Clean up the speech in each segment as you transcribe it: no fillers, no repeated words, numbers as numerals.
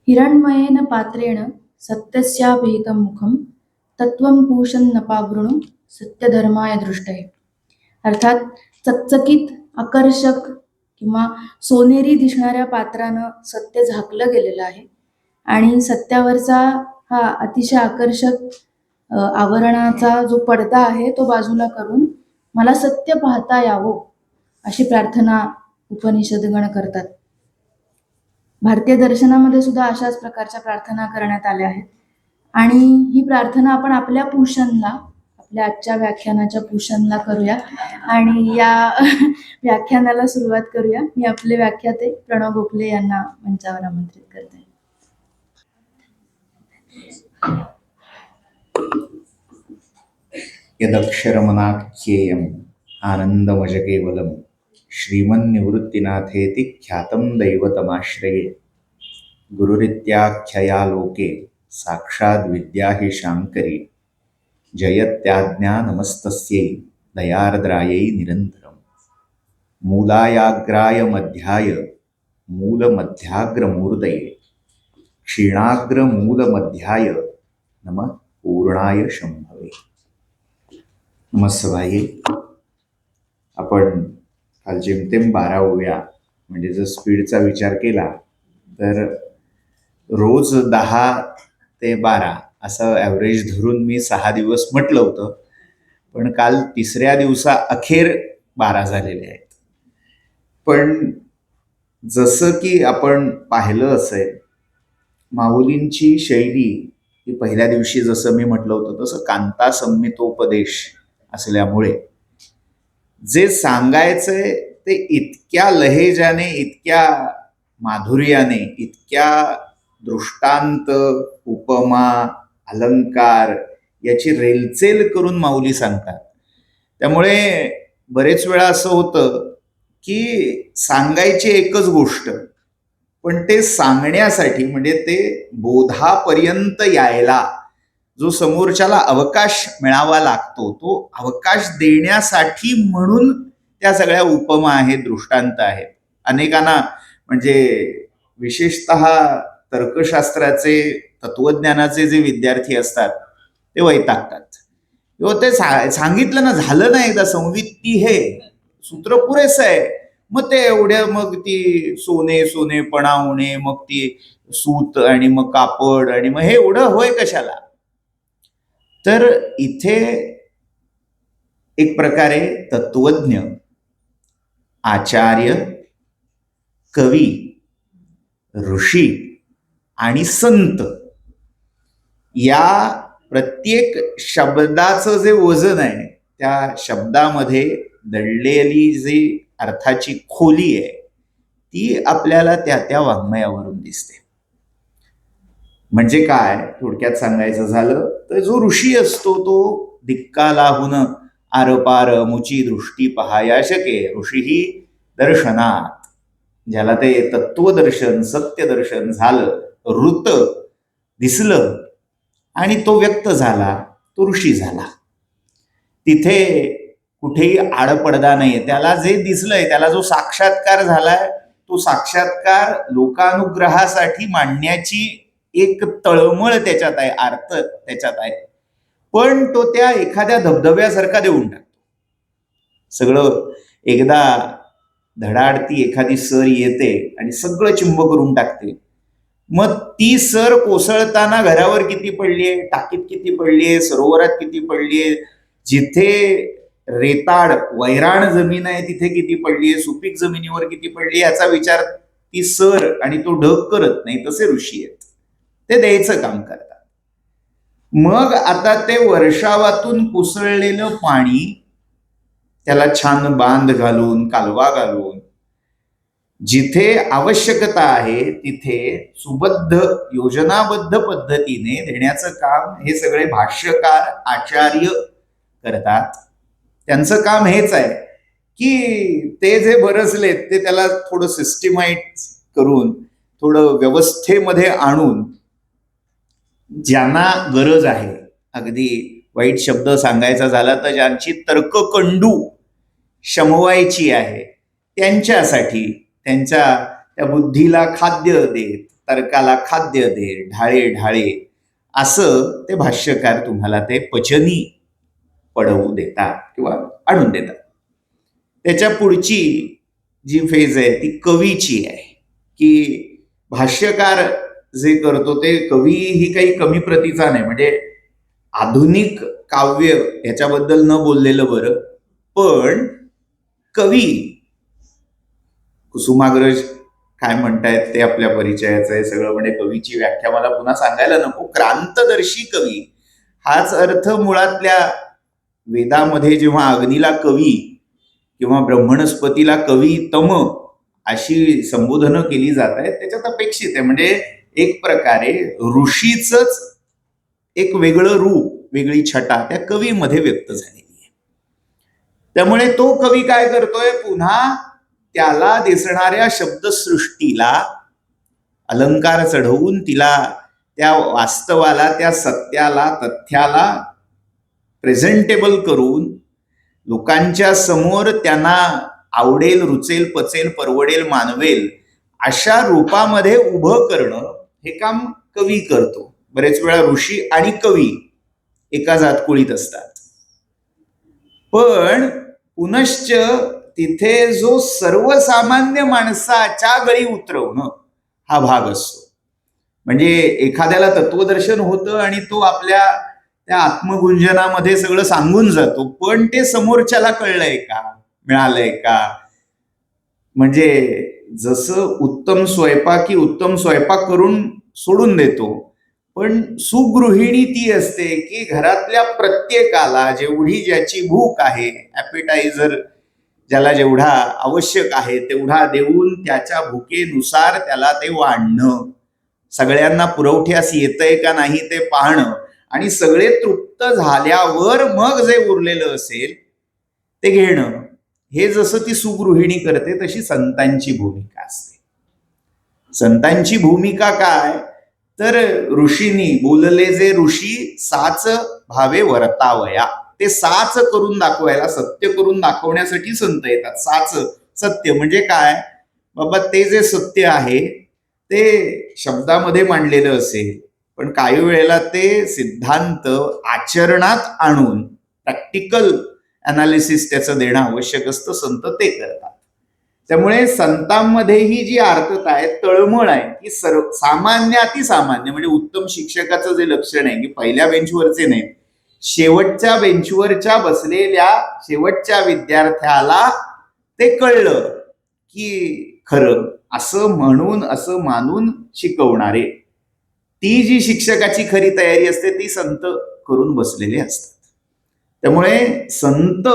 हिरण्मयेन पात्रेण सत्यस्याभिहितं मुखं तत्त्वं पूषन् न पावृणु सत्यधर्माय दृष्टये. अर्थात चकचकीत आकर्षक किंवा सोनेरी दिसणाऱ्या पात्रानं सत्य झाकलं गेलेलं आहे आणि सत्यावरचा हा अतिशय आकर्षक आवरणाचा जो पडदा आहे तो बाजूला करून मला सत्य पाहता यावं अशी प्रार्थना उपनिषदगण करतात. भारतीय दर्शनामध्ये सुद्धा अशाच प्रकारच्या प्रार्थना करण्यात आल्या आहेत आणि ही प्रार्थना आपण आपल्या पूषणला, आपल्या आजच्या व्याख्यानाच्या पूषणला करूया आणि या व्याख्यानाला सुरुवात करूया. मी आपले व्याख्याते प्रणव गोखले यांना मंचावर आमंत्रित करते. यदक्षरमनाख्येयम् आनन्दमज केवलम् श्रीमन्निवृत्तिनाथेति ख्यातं दैवतमाश्रये गुरुरित्याख्यया लोके साक्षाद्विद्या हि शाङ्करी जयत्याज्ञा नमस्तस्यै दयार्द्रायै निरन्तरम् मूलायाग्राय मध्याय मूलमध्याग्रमूर्तये क्षीणाग्रमूलमध्याय नमः पूर्णाय शंभवे. नमस्ते. आपण काल जेमतेम 12 ओव्या म्हणजे जर स्पीडचा विचार केला तर रोज 10 ते 12 असं ॲव्हरेज धरून मी 6 दिवस म्हटलं होतं, पण काल तिसऱ्या दिवसा अखेर 12 झालेले आहेत. पण जसं की आपण पाहिलं असेल, माऊलींची शैली ही पहिल्या दिवशी जसं मी म्हटलं होतं तसं कांता संमितोपदेश असल्यामुळे जे सांगायचंय ते इतक्या लहेजाने, इतक्या माधुर्याने, इतक्या दृष्टांत, उपमा, अलंकार याची रेलचेल करून माऊली सांगतात. त्यामुळे बरेच वेळा असं होतं की सांगायची एकच गोष्ट, पण ते सांगण्यासाठी म्हणजे ते बोधापर्यंत यायला जो समोरच्याला अवकाश मिळावा लागतो, तो अवकाश देण्यासाठी म्हणून त्या सगळ्या उपमा आहेत, दृष्टांत आहेत. अनेकांना म्हणजे विशेषतः तर्कशास्त्राचे, तत्वज्ञानाचे जे विद्यार्थी असतात ते वैतागतात. किंवा ते सांगितलं ना, झालं नाही एकदा संवित्ती हे सूत्र पुरेसं आहे, मग ते एवढ्या मग ती सोने सोनेपणा होणे, मग ती सूत आणि मग कापड आणि मग हे एवढं होय कशाला. तर इथे एक प्रकारे तत्वज्ञ, आचार्य, कवी, ऋषी आणि संत या प्रत्येक शब्दाचं जे वजन आहे, त्या शब्दामध्ये दडलेली जी अर्थाची खोली आहे ती आपल्याला त्या त्या वाङ्मयावरून दिसते. म्हणजे काय, थोडक्यात सांगायचं झालं तर जो ऋषी असतो तो दिक्कालाहून आरपार मुची दृष्टी पहाया शके ऋषीही दर्शनात. ज्याला ते तत्वदर्शन, सत्यदर्शन झालं, ऋत दिसलं आणि तो व्यक्त झाला, तो ऋषी झाला. तिथे कुठेही आडपडदा नाहीये. त्याला जे दिसलंय, त्याला जो साक्षात्कार झालाय, तो साक्षात्कार लोकानुग्रहासाठी मांडण्याची एक तळमळ त्याच्यात आहे, अर्थ त्याच्यात आहे. पण तो त्या एखाद्या धबधब्यासारखा देऊन टाकतो. सगळं एकदा धडाडती एखादी सर येते आणि सगळं चिंब करून टाकते. मग ती सर कोसळताना घरावर किती पडलीये, टाकीत किती पडलीये, सरोवरात किती पडलीये, जिथे रेताड वैराण जमीन आहे तिथे किती पडलीये, सुपीक जमिनीवर किती पडली, याचा विचार ती सर आणि तो ढग करत नाही. तसे ऋषी आहेत, ते द्यायचं काम करतात. मग आता ते वर्षावातून कोसळलेलं पाणी त्याला छान बांध घालून, कालवा घालून, जिथे आवश्यकता आहे तिथे सुबद्ध, योजनाबद्ध पद्धतीने देण्याचं काम हे सगळे भाष्यकार, आचार्य करतात. त्यांचं काम हेच आहे की ते जे बरसलेत ते त्याला थोडं सिस्टमाइज करून, थोडं व्यवस्थेमध्ये आणून, ज्यांना गरज आहे, अगदी वाईट शब्द सांगायचा झाला तर ज्यांची तर्ककंडू शमवायची आहे त्यांच्यासाठी, त्यांच्या त्या बुद्धीला खाद्य देत, तर्काला खाद्य दे, ढाळे ढाळे, असं ते भाष्यकार तुम्हाला ते पचनी पडवू देतात किंवा आणून देतात. त्याच्या पुढची जी फेज आहे ती कवीची आहे, की भाष्यकार जे करतो ते कवी ही काही कमी प्रतीचा नाही. म्हणजे आधुनिक काव्य ह्याच्याबद्दल न बोललेलं बरं, पण कवी कुसुमाग्रज काय म्हणतायत ते आपल्या परिचयाचं आहे सगळं. म्हणजे कवीची व्याख्या मला पुन्हा सांगायला नको. क्रांतदर्शी कवी हाच अर्थ मुळातल्या वेदामध्ये जेव्हा अग्नीला कवी किंवा ब्रह्मणस्पतीला कवी तम अशी संबोधनं केली जात आहेत त्याच्यात अपेक्षित आहे. म्हणजे एक प्रकारे ऋषीच एक वेगळं रूप, वेगळी छटा त्या कवीमध्ये व्यक्त झालेली आहे. त्यामुळे तो कवी काय करतोय, पुन्हा त्याला दिसणाऱ्या शब्दसृष्टीला अलंकार चढवून तिला त्या वास्तवाला, त्या सत्याला, तथ्याला प्रेझेंटेबल करून लोकांच्या समोर त्यांना आवडेल, रुचेल, पचेल, परवडेल, मानवेल अशा रूपामध्ये उभं करणं हे काम कवी करतो. बरेच वेळा ऋषी आणि कवी एका जातकुळीत असतात. पण पुनश्च तिथे जो सर्वसामान्य माणसाच्या गळी उतरवणं हा भाग असतो. म्हणजे एखाद्याला तत्वदर्शन होतं आणि तो आपल्या त्या आत्मगुंजनामध्ये सगळं सांगून जातो, पण ते समोरच्याला कळलंय का, मिळालंय का? म्हणजे जसं उत्तम स्वयंपाकी उत्तम स्वयंपाक करून सोडून देतो, पण सुगृहिणी ती असते की घरातल्या प्रत्येकाला जेवढी ज्याची भूक आहे, ॲपेटायझर ज्याला जेवढा आवश्यक आहे तेवढा देऊन त्याच्या भुकेनुसार त्याला ते वाढणं, सगळ्यांना पुरवठ्यास येतंय का नाही ते पाहणं, आणि सगळे तृप्त झाल्यावर मग जे उरलेलं असेल ते घेणं, हे जसं ती सुगृहिणी करते तशी संतांची भूमिका असते. संतांची भूमिका काय, तर ऋषींनी बोलले जे ऋषी साच भावे वर्तावया, ते साच करून दाखवायला, सत्य करून दाखवण्यासाठी संत येतात. साच सत्य म्हणजे काय बाबा, ते जे सत्य आहे ते शब्दामध्ये मांडलेलं असेल, पण काही वेळेला ते सिद्धांत आचरणात आणून प्रॅक्टिकल अनालिसिस त्याचं देणं आवश्यक असतं. संत ते करतात. त्यामुळे संतांमध्येही जी आर्तता आहे, तळमळ आहे, की सामान्य अतिसामान्य, म्हणजे उत्तम शिक्षकाचं जे लक्षण आहे की पहिल्या बेंचवरचे नाही, शेवटच्या बेंचवरच्या बसलेल्या शेवटच्या विद्यार्थ्याला ते कळलं की खरं, असं म्हणून असं मानून शिकवणारे, ती जी शिक्षकाची खरी तयारी असते ती संत करून बसलेले असतात. त्यामुळे संत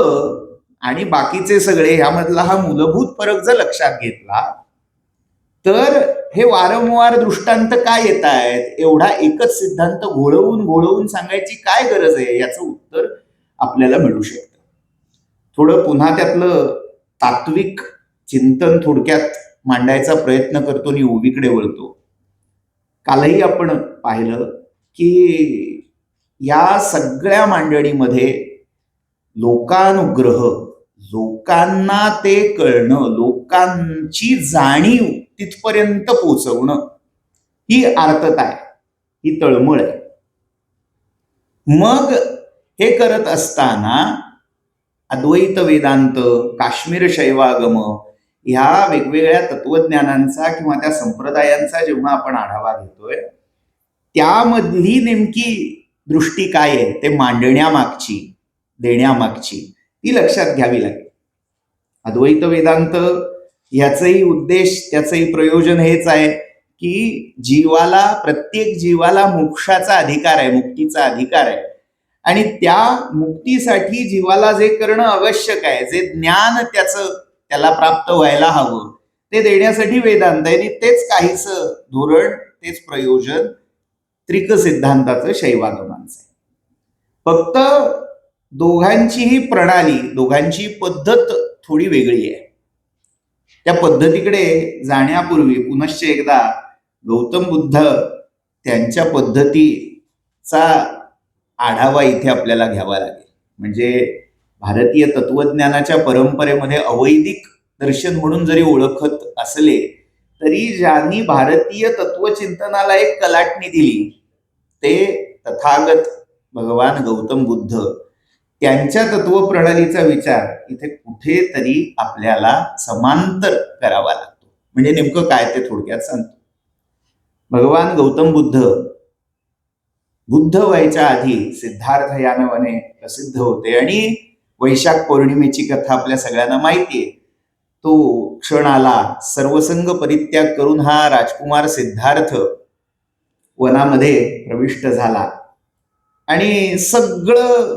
आणि बाकीचे सगळे ह्यामधला हा मूलभूत फरक जर लक्षात घेतला तर हे वारंवार दृष्टांत काय येत आहेत, एवढा एकच सिद्धांत घोळवून घोळवून सांगायची काय गरज आहे, याचं उत्तर आपल्याला मिळू शकतं. थोडं पुन्हा त्यातलं तात्विक चिंतन थोडक्यात मांडायचा प्रयत्न करतो आणि ओवीकडे वळतो. कालही आपण पाहिलं की या सगळ्या मांडणीमध्ये लोकानुग्रह, लोकांना ते कळणं, लोकांची जाणीव तिथपर्यंत पोचवणं, ही आर्तता आहे, ही तळमळ आहे. मग हे करत असताना अद्वैत वेदांत, काश्मीर शैवागम ह्या वेगवेगळ्या तत्वज्ञानांचा किंवा त्या संप्रदायांचा जेव्हा आपण आढावा घेतोय, त्यामधली नेमकी दृष्टी काय आहे ते मांडण्यामागची, देण्यामागची, ती लक्षात घ्यावी लागेल. अद्वैत वेदांत ह्याचंही उद्देश, त्याचंही प्रयोजन हेच आहे की जीवाला, प्रत्येक जीवाला मोक्षाचा अधिकार आहे, मुक्तीचा अधिकार आहे, आणि त्या मुक्तीसाठी जीवाला जे करणं आवश्यक आहे, जे ज्ञान त्याला प्राप्त व्हायला हवं, ते देण्यासाठी वेदांत आहे. आणि तेच काहीच धोरण, तेच प्रयोजन त्रिक सिद्धांताचं, शैवागमांचं आहे. फक्त दोघांचीही प्रणाली, दोघांची पद्धत थोडी वेगळी आहे. त्या पद्धतीकडे जाण्यापूर्वी पुनश्च एकदा गौतम बुद्ध त्यांच्या पद्धतीचा आढावा इथे आपल्याला घ्यावा लागेल. म्हणजे भारतीय तत्वज्ञानाच्या परंपरेमध्ये अवैदिक दर्शन म्हणून जरी ओळखत असले तरी ज्यांनी भारतीय तत्वचिंतनाला एक कलाटणी दिली ते तथागत भगवान गौतम बुद्ध, त्यांच्या तत्वप्रणालीचा विचार इथे कुठेतरी आपल्याला समांतर करावा लागतो. म्हणजे नेमकं काय ते थोडक्यात सांगतो. भगवान गौतम बुद्ध व्हायच्या आधी सिद्धार्थ या नावाने प्रसिद्ध होते आणि वैशाख पौर्णिमेची कथा आपल्या सगळ्यांना माहितीये. तो क्षण आला, सर्वसंग परित्याग करून हा राजकुमार सिद्धार्थ वनामध्ये प्रविष्ट झाला आणि सगळं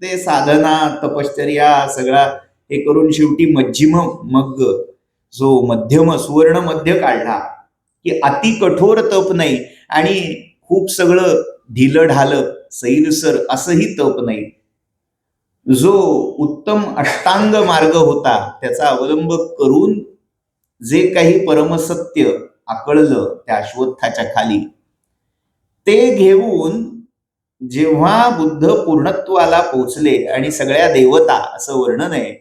ते साधना तपश्चर्या सगळा हे करून शेवटी मध्यम मग जो मध्यम सुवर्ण मध्य काढला की अति कठोर तप नाही आणि खूप सगळं ढिलं ढालं सैलसर असंही तप नाही. जो उत्तम अष्टांग मार्ग होता त्याचा अवलंब करून जे काही परमसत्य आकळलं त्या अश्वत्थाच्या खाली ते घेऊन जेव्हा बुद्ध पूर्णत्वाला पोचले आणि सगळ्या देवता, असं वर्णन आहे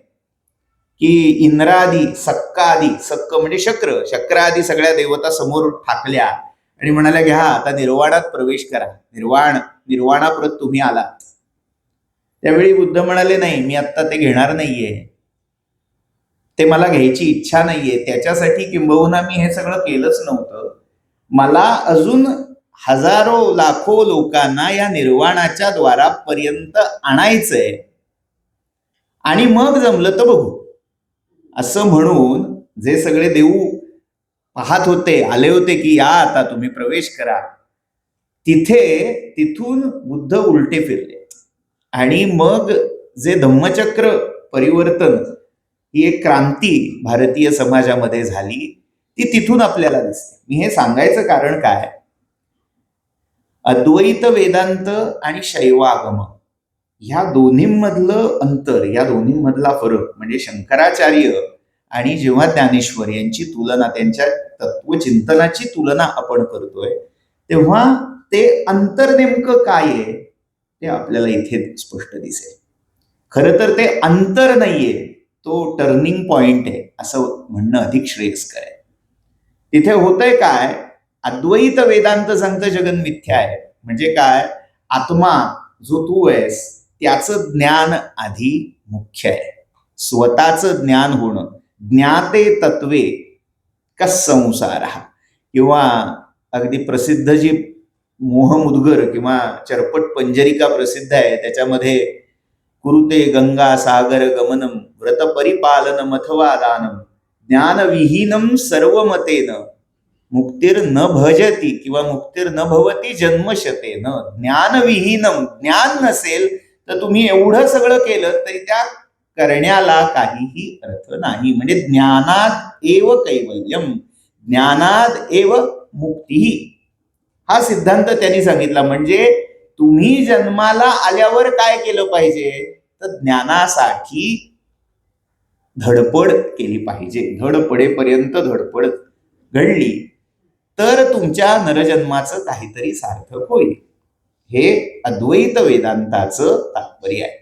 की इंद्रादी सक्कादी, सक्क म्हणजे शक्रादी सगळ्या देवता समोर ठाकल्या आणि म्हणाल्या घ्या आता निर्वाणात प्रवेश करा, निर्वाणाप्रत तुम्ही आलात. त्यावेळी बुद्ध म्हणाले नाही, मी आत्ता ते घेणार नाहीये, ते मला घ्यायची इच्छा नाहीये, त्याच्यासाठी किंबहुना मी हे सगळं केलंच नव्हतं. मला अजून हजारो लाखो लोकांना या निर्वाणाच्या द्वारापर्यंत आणायचंय आणि मग जमलं तर बघू, असं म्हणून जे सगळे देव पाहत होते, आले होते की या आता तुम्ही प्रवेश करा, तिथून बुद्ध उलटे फिरले आणि मग जे धम्मचक्र परिवर्तन ही एक क्रांती भारतीय समाजामध्ये झाली ती तिथून आपल्याला दिसते. मी हे सांगायचं कारण काय, अद्वैत वेदांत आणि शैवागम ह्या दोन्हीमधलं अंतर, या दोन्हीमधला फरक म्हणजे शंकराचार्य आणि जेव्हा ज्ञानेश्वर यांची तुलना, त्यांच्या तत्वचिंतनाची तुलना आपण करतोय तेव्हा ते अंतर नेमकं काय आहे ते आपल्याला इथे स्पष्ट दिसेल. खरं तर ते अंतर नाहीये, तो टर्निंग पॉइंट आहे असं म्हणणं अधिक श्रेयस्कर आहे. तिथे होतंय काय, अद्वैत वेदांत सांगतं जगन मिथ्या आहे. म्हणजे काय, आत्मा जो तू आहेस त्याचं ज्ञान आधी मुख्य आहे. स्वतःचं ज्ञान होणं, ज्ञाते तत्वे कसंसार, किंवा अगदी प्रसिद्ध जी मोहमुद्गर किंवा चरपट पंजरिका प्रसिद्ध आहे त्याच्यामध्ये कुरुते गंगा सागर गमनम व्रत परिपालनम अथवा दानम ज्ञानविहीनम सर्वमतेन मुक्तीर न भजती किंवा मुक्तीर न भवती जन्मशतेन. ज्ञानविहीनम, ज्ञान नसेल तर तुम्ही एवढं सगळं केलं तरी त्या करण्याला काहीही अर्थ नाही. म्हणजे ज्ञानात एव कैवल्यम, ज्ञानात एव मुक्ती, हा सिद्धांत त्यांनी सांगितला. म्हणजे तुम्ही जन्माला आल्यावर काय केलं पाहिजे, तर ज्ञानासाठी धडपड केली पाहिजे. धड पडेपर्यंत धडपड घडली तर तुमच्या नरजन्माचं काहीतरी सार्थक होईल. हे अद्वैत वेदांताचं तात्पर्य आहे.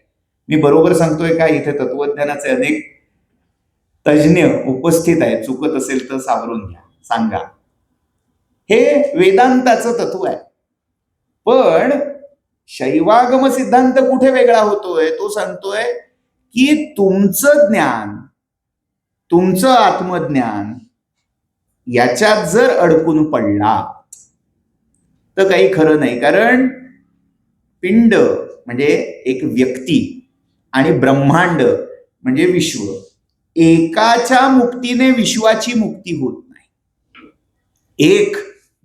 मी बरोबर सांगतोय का? इथे तत्वज्ञानाचे अनेक तज्ज्ञ उपस्थित आहेत, चुकत असेल तर सावरून घ्या, सांगा. हे वेदांताचं तत्व आहे. पण शैवागम सिद्धांत कुठे वेगळा होतोय, तो सांगतोय की तुमचं ज्ञान, तुमचं आत्मज्ञान याच्यात जर अडकून पडला तर काही खरं नाही. कारण पिंड म्हणजे एक व्यक्ती आणि ब्रह्मांड म्हणजे विश्व, एकाच्या मुक्तीने विश्वाची मुक्ती होत नाही. एक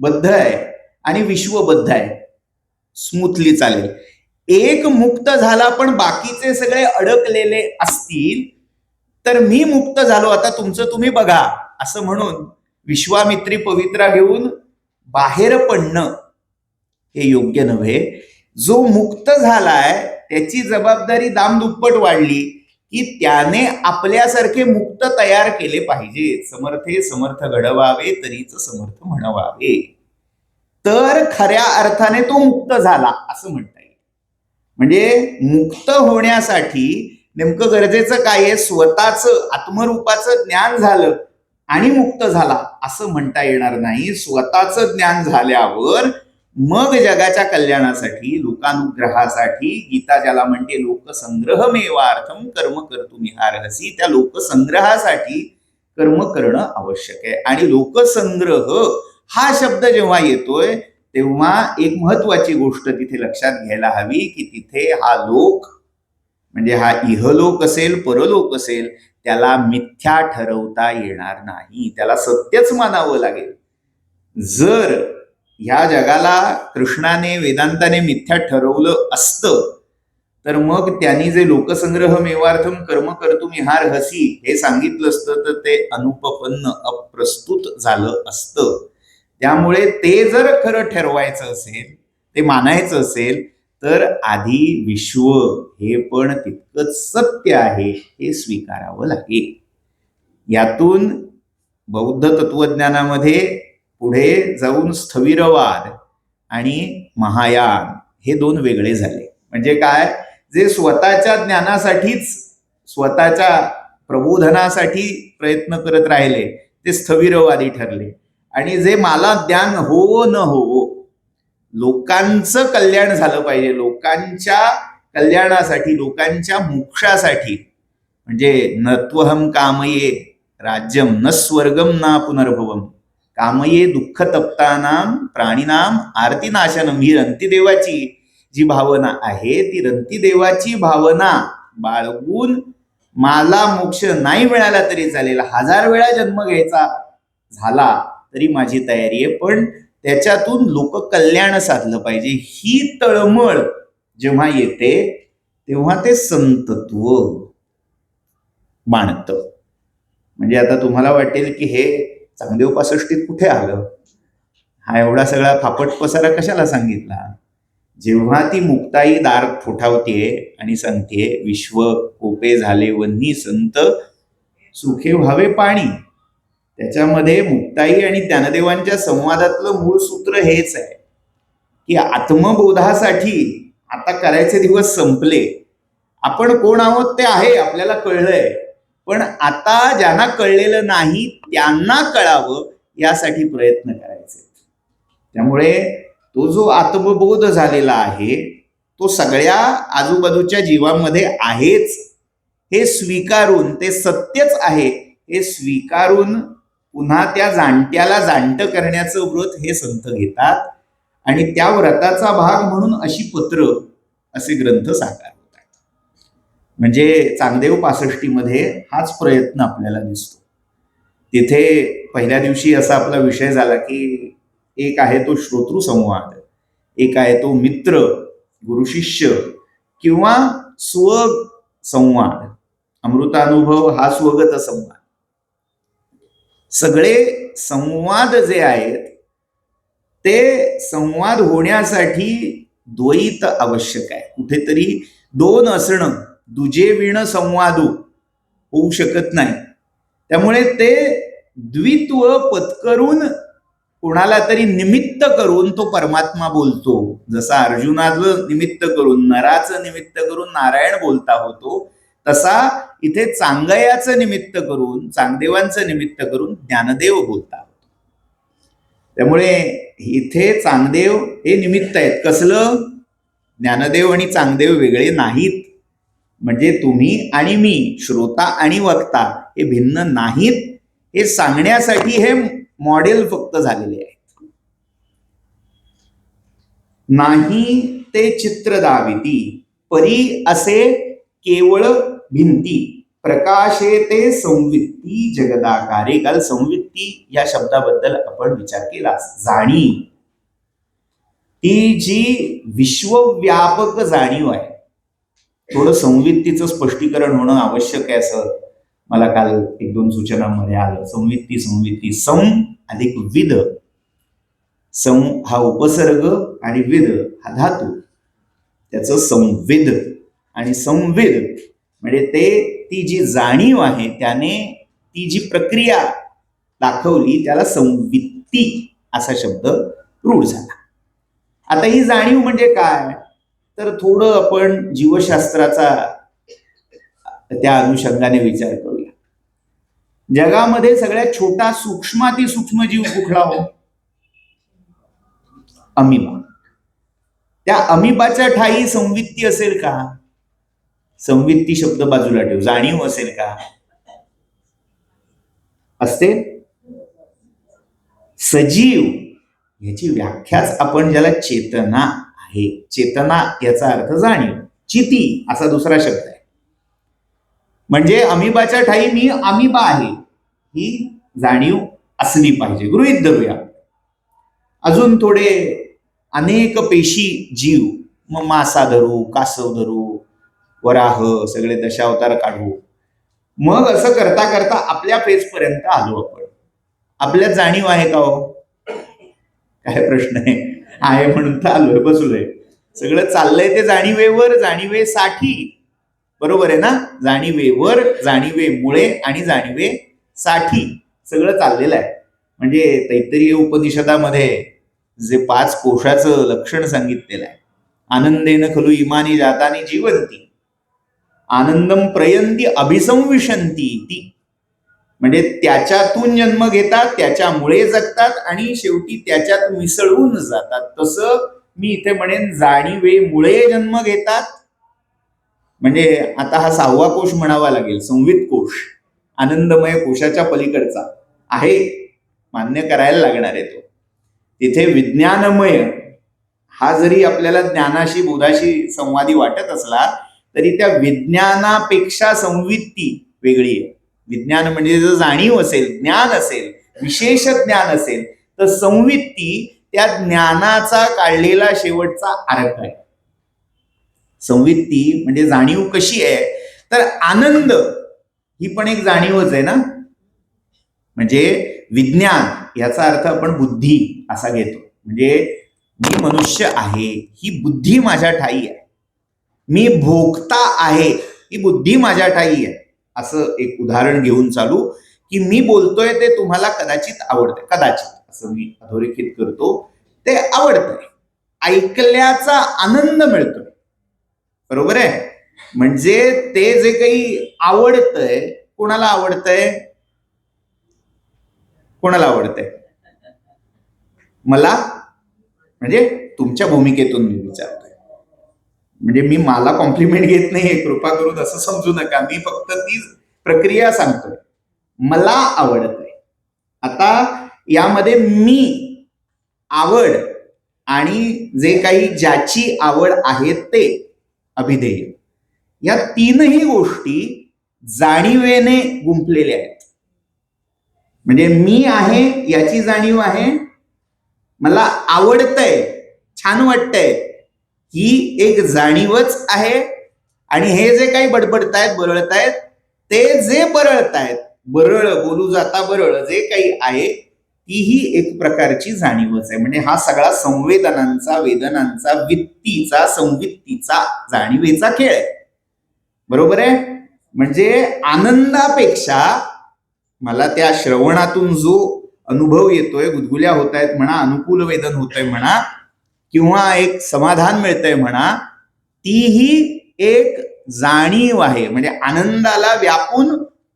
बद्ध आहे आणि विश्व बद्ध आहे, स्मूथली चालेल. एक मुक्त झाला पण बाकीचे सगळे अडकलेले असतील तर मी मुक्त झालो, आता तुमचं तुम्ही बघा असं म्हणून विश्वामित्री पवित्रा घेऊन बाहेर पडणं हे योग्य नव्हे. जो मुक्त झालाय त्याची जबाबदारी दामदुप्पट वाढली की त्याने आपल्यासारखे मुक्त तयार केले पाहिजे. समर्थे समर्थ घडवावे तरीच समर्थ म्हणवावे, तर खऱ्या अर्थाने तो मुक्त झाला असं म्हणता येईल. म्हणजे मुक्त होण्यासाठी नेमकं गरजेचं काय आहे, स्वतःचं आत्मरूपाचं ज्ञान झालं आणि मुक्त झाला असं म्हणता येणार नाही. स्वतःचं ज्ञान झाल्यावर मग जगाच्या कल्याणासाठी, लोकानुग्रहासाठी, गीता ज्याला म्हणते लोकसंग्रहमेवार्थम कर्म कर्तुमिहार्हसि, त्या लोकसंग्रहासाठी कर्म करणं आवश्यक आहे. आणि लोकसंग्रह हा शब्द जेव्हा येतोय तेव्हा एक महत्वाची गोष्ट तिथे लक्षात घ्यायला हवी की तिथे हा लोक म्हणजे हा इहलोक असेल, परलोक असेल, त्याला मिथ्या ठरवता येणार नाही, त्याला सत्यच मानावं लागेल. जर ह्या जगाला कृष्णाने, वेदांताने मिथ्या ठरवलं असतं तर मग त्यांनी जे लोकसंग्रह मेवार्थम कर्म कर्तुमिहार्हसि हे सांगितलं असतं तर ते अनुपपन्न, अप्रस्तुत झालं असतं. त्यामुळे ते जर खरं ठरवायचं असेल, ते मानायचं असेल, तर आधी विश्व हे पण तितकंच सत्य आहे हे स्वीकारावं लागेल. यातून बौद्ध तत्वज्ञानामध्ये पुढे जाऊन स्थविरवाद आणि महायान हे दोन वेगळे झाले. म्हणजे काय, जे स्वतःच्या ज्ञानासाठीच, स्वतःच्या प्रबोधनासाठी प्रयत्न करत राहिले ते स्थविरवादी ठरले. आणि जे मला ज्ञान हो न हो, लोकांचं कल्याण झालं पाहिजे, लोकांच्या कल्याणासाठी, लोकांच्या मोक्षासाठी, म्हणजे नत्वहम कामये राज्यम न स्वर्गम ना पुनर्भवम कामये दुःख तप्तानाम प्राणीनाम आरतीनाशनम, ही रंतीदेवाची जी भावना आहे ती रंतीदेवाची भावना बाळगून मला मोक्ष नाही मिळाला तरी चालेल, 1000 वेळा जन्म घ्यायचा झाला तरी माझी तयारी आहे, पण त्याच्यातून लोककल्याण साधलं पाहिजे. ही तळमळ जेव्हा येते तेव्हा ते संतत्व मानतं. म्हणजे आता तुम्हाला वाटेल की हे चांगदेव 65 कुठे आलं, हा एवढा सगळा फापट पसारा कशाला सांगितला. जेव्हा ती मुक्ताई दार ठोठावतीये आणि सांगते विश्व कोपे झाले वन्नी संत सुखे व्हावे पाणी, त्याच्यामध्ये मुक्ताई आणि ज्ञानदेवांच्या संवादातलं मूळ सूत्र हेच आहे की आत्मबोधासाठी आता करायचे दिवस संपले. आपण कोण आहोत ते आहे, आपल्याला कळलंय, पण आता ज्यांना कळलेलं नाही त्यांना कळावं यासाठी प्रयत्न करायचे. त्यामुळे तो जो आत्मबोध झालेला आहे तो सगळ्या आजूबाजूच्या जीवांमध्ये आहेच हे स्वीकारून, ते सत्यच आहे हे स्वीकारून पुन्हा त्या जाणत्याला जाणतं करण्याचं व्रत हे संत घेतात. आणि त्या व्रताचा भाग म्हणून अशी पत्र, असे ग्रंथ साकार होतात. म्हणजे चांगदेव 65 मध्ये हाच प्रयत्न आपल्याला दिसतो. तिथे पहिल्या दिवशी असा आपला विषय झाला की एक आहे तो श्रोतृसंवाद, एक आहे तो मित्र गुरुशिष्य किंवा स्वसंवाद, अमृतानुभव हा स्वगत संवाद. सगळे संवाद जे आहेत ते संवाद होण्यासाठी द्वैत आवश्यक आहे. कुठेतरी दोन असणं, दुजे विण संवादू होऊ शकत नाही. त्यामुळे ते द्वित्व पत्करून कोणाला तरी निमित्त करून तो परमात्मा बोलतो. जसा अर्जुनाचं निमित्त करून, नराचं निमित्त करून नारायण बोलता होतो, तसा इथे चांगयाचं निमित्त करून, चांगदेवांचं निमित्त करून ज्ञानदेव बोलता होतो. त्यामुळे इथे चांगदेव हे निमित्त आहेत. कसलं? ज्ञानदेव आणि चांगदेव वेगळे नाहीत. म्हणजे तुम्ही आणि मी, श्रोता आणि वक्ता हे भिन्न नाहीत हे सांगण्यासाठी हे मॉडेल फक्त झालेले आहेत. नाही ते चित्र दाविती परी असे केवळ भिंती प्रकाशे ते संवित्ती जगदाकारे. काल संवित्ती या शब्दाबद्दल आपण विचार केला. जाणीव, ती जी विश्वव्यापक जाणीव आहे. थोडं संवित्तीचं स्पष्टीकरण होणं आवश्यक आहे असं मला काल 1-2 सूचनांमध्ये आलं. संवित्ती सम अधिक विद, सम हा उपसर्ग आणि विद हा धातू, त्याचं संविद आणि संविद म्हणजे ती जी जाणीव आहे त्याने ती जी प्रक्रिया दाखवली त्याला संवित्ती असा शब्द रूढ झाला. आता ही जाणीव म्हणजे काय, तर थोडं आपण जीवशास्त्राचा त्या अनुषंगाने विचार करूया. जगामध्ये सगळ्यात छोटा सूक्ष्माती सूक्ष्म जीव कुठला हो? अमिबा. त्या अमिबाच्या ठायी संवित्ती असेल का? संवित्ती शब्द बाजूला ठेव, जाणीव असेल का? असते. सजीव याची व्याख्याच आपण ज्याला चेतना आहे, चेतना याचा अर्थ जाणीव, चिती असा दुसरा शब्द आहे. म्हणजे अमिबाच्या ठायी मी अमिबा आहे ही जाणीव असली पाहिजे, गृहीत धरूया. अजून थोडे अनेक पेशी जीव, मग मासा धरू, कासव धरू, वराह, सगळे दशावतार काढू. मग असं करता करता आपल्या फेजपर्यंत आलो आपण. आपल्यात जाणीव आहे का हो? काय प्रश्न आहे म्हणून तर आलोय, बसलोय. सगळं चाललंय ते जाणीवेवर, जाणीवेसाठी. बरोबर आहे ना? जाणीवेवर, जाणीवेमुळे आणि जाणीवेसाठी सगळं चाललेलं आहे. म्हणजे तैत्तिरीय उपनिषदामध्ये जे 5 कोशाचं लक्षण सांगितलेलं आहे, आनंदेन खलु इमानी जातानी जीवंती, आनंदम प्रयंती अभिसंविशंती ती. म्हणजे त्याच्यातून जन्म घेतात, त्याच्यामुळे जगतात आणि शेवटी त्याच्यात मिसळून जातात. तसं मी इथे म्हणेन जाणीवेमुळे जन्म घेतात. म्हणजे आता हा 6वा कोश म्हणावा लागेल, संवित कोश, आनंदमय कोशाच्या पलीकडचा आहे, मान्य करायला लागणार आहे तो. तिथे विज्ञानमय हा जरी आपल्याला ज्ञानाशी बोधाशी संवादी वाटत असला तरी त्या विज्ञानापेक्षा संवित्ती वेगळी आहे. विज्ञान म्हणजे जर जाणीव असेल, ज्ञान असेल, विशेष ज्ञान असेल, तर संवित्ती त्या ज्ञानाचा काढलेला शेवटचा अर्थ आहे. संवित्ती म्हणजे जाणीव कशी आहे, तर आनंद ही पण एक जाणीवच आहे ना. म्हणजे विज्ञान याचा अर्थ आपण बुद्धी असा घेतो. म्हणजे मी मनुष्य आहे ही बुद्धी माझ्या ठायी आहे, मी भोगता आहे ही बुद्धी माझ्या ठायी आहे. असं एक उदाहरण घेऊन चालू की मी बोलतोय ते तुम्हाला कदाचित आवडतंय, कदाचित असं मी अधोरेखित करतो, ते आवडतंय, ऐकल्याचा आनंद मिळतोय. बरोबर आहे? म्हणजे ते जे काही आवडतंय, कोणाला आवडतंय? कोणाला आवडतंय? मला, म्हणजे तुमच्या भूमिकेतून मी विचारतोय. म्हणजे मी मला कॉम्प्लिमेंट घेत नाहीये, कृपा करून असं समजू नका. मी फक्त ती प्रक्रिया सांगतोय. मला आवडतंय. आता यामध्ये मी, आवड आणि जे काही ज्याची आवड आहे ते अभिधेय, या तीनही गोष्टी जाणीवेने गुंफलेल्या आहेत. म्हणजे मी आहे याची जाणीव आहे, मला आवडतंय, छान वाटतंय, ही एक जाणीवच आहे. आणि हे जे काही बडबडतायत, बरळतायत, ते जे बरळतायत, बरळ बोलू जाता बरळ जे काही आहे, तीही एक प्रकारची जाणीवच आहे. म्हणजे हा सगळा संवेदनांचा, वेदनांचा, वित्तीचा, संवित्तीचा, जाणीवेचा खेळ आहे. बरोबर आहे? म्हणजे आनंदापेक्षा मला त्या श्रवणातून जो अनुभव येतोय, गुदगुल्या होत आहेत म्हणा, अनुकूल वेदन होतंय म्हणा, किंवा एक समाधान मिळतंय म्हणा, तीही एक जाणीव आहे. म्हणजे आनंदाला व्यापून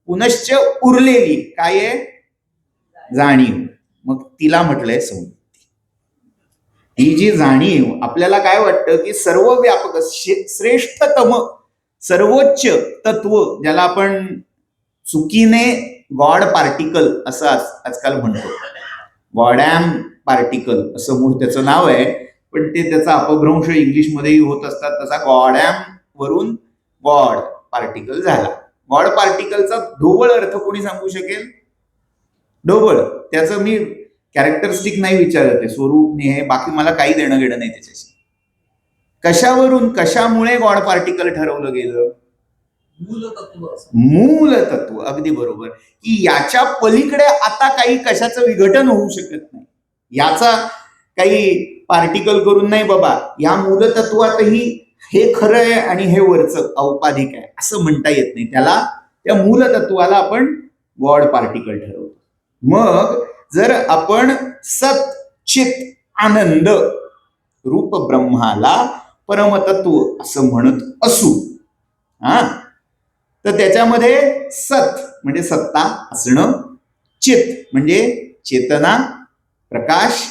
पुनश्च उरलेली काय आहे? जाणीव. मग तिला म्हटलंय संवित्ती. ही जी जाणीव, आपल्याला काय वाटतं की सर्व व्यापक, श्रेष्ठतम, सर्वोच्च तत्व, ज्याला आपण चुकीने गॉड पार्टिकल असं आजकाल म्हणतो, गॉडॅम पार्टिकल असं मूळ त्याचं नाव आहे, पण ते त्याचा अपभ्रंश इंग्लिशमध्येही होत असतात. तसा गॉडॅम वरून गॉड पार्टिकल झाला. गॉड पार्टिकलचा ढोबळ अर्थ कोणी सांगू शकेल? ढोबळ. त्याचं मी कॅरेक्टरिस्टिक नाही विचारत आहे, स्वरूप हे बाकी मला काही देणं घेणं नाही त्याच्याशी. कशावरून, कशामुळे गॉड पार्टिकल ठरवलं गेलं? मूल तत्व. अगदी बरोबर. की याच्या पलीकडे आता काही कशाचं विघटन होऊ शकत नाही. याचा काही पार्टिकल करून नाही बाबा, या मूलतत्वातही हे खरं आहे आणि हे वरचं औपाधिक आहे असं म्हणता येत नाही. त्याला, त्या मूलतत्वाला आपण गॉड पार्टिकल ठरवतो. मग जर आपण सत चित आनंद रूप ब्रह्माला परमतत्व असं म्हणत असू, तर त्याच्यामध्ये सत म्हणजे सत्ता असणं, चित म्हणजे चेतना, प्रकाश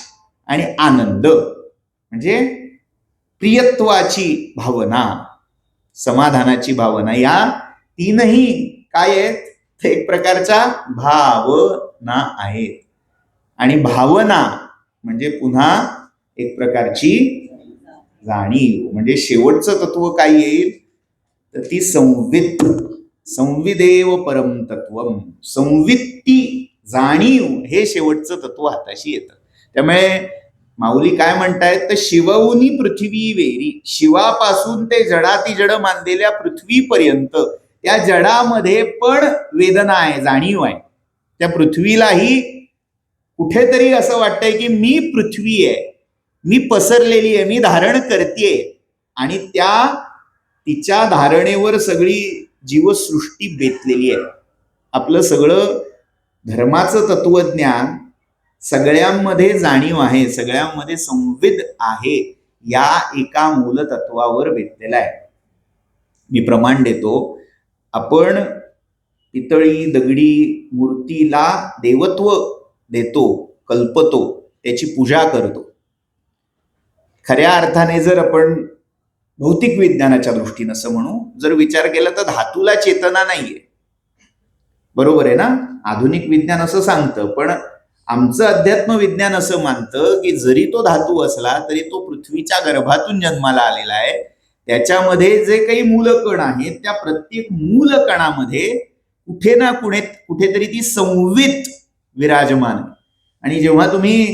आणि आनंद म्हणजे प्रियत्वाची भावना, समाधानाची भावना, या तीनही काय आहेत, ते एक प्रकारच्या भावना आहेत. आणि भावना म्हणजे पुन्हा एक प्रकारची जाणीव. म्हणजे शेवटचं तत्व काय येईल, तर ती संवित, संविदेव परम तत्वम, संवित्ती जाणीव हे शेवटचं तत्व हाताशी येतं. त्यामुळे माऊली काय म्हणतायत, तर शिवउनी पृथ्वी वेरी, शिवापासून ते जडाती जड मानलेल्या पृथ्वीपर्यंत त्या जडामध्ये पण वेदना आहे, जाणीव आहे. त्या पृथ्वीलाही कुठेतरी असं वाटतंय की मी पृथ्वी आहे, मी पसरलेली आहे, मी धारण करतेय, आणि तिच्या धारणेवर सगळी जीवसृष्टी बेतलेली आहे. आपलं सगळं धर्माचं तत्वज्ञान सगळ्यांमध्ये जाणीव आहे, सगळ्यांमध्ये संविद आहे, या एका मूलतत्वावर बेतलेला आहे. मी प्रमाण देतो, आपण पितळी दगडी मूर्तीला देवत्व देतो, कल्पतो, त्याची पूजा करतो. खऱ्या अर्थाने जर आपण भौतिक विज्ञानाच्या दृष्टीनं असं म्हणू, जर विचार केला तर धातूला चेतना नाहीये. बरोबर आहे ना? आधुनिक विज्ञान असं सांगतं, पण आमचं अध्यात्म विज्ञान असं मानतं की जरी तो धातू असला तरी तो पृथ्वीच्या गर्भातून जन्माला आलेला आहे. त्याच्यामध्ये जे काही मूलकण आहेत, त्या प्रत्येक मूलकणामध्ये कुठे ना कुठेतरी ती संवित विराजमान आहे. आणि जेव्हा तुम्ही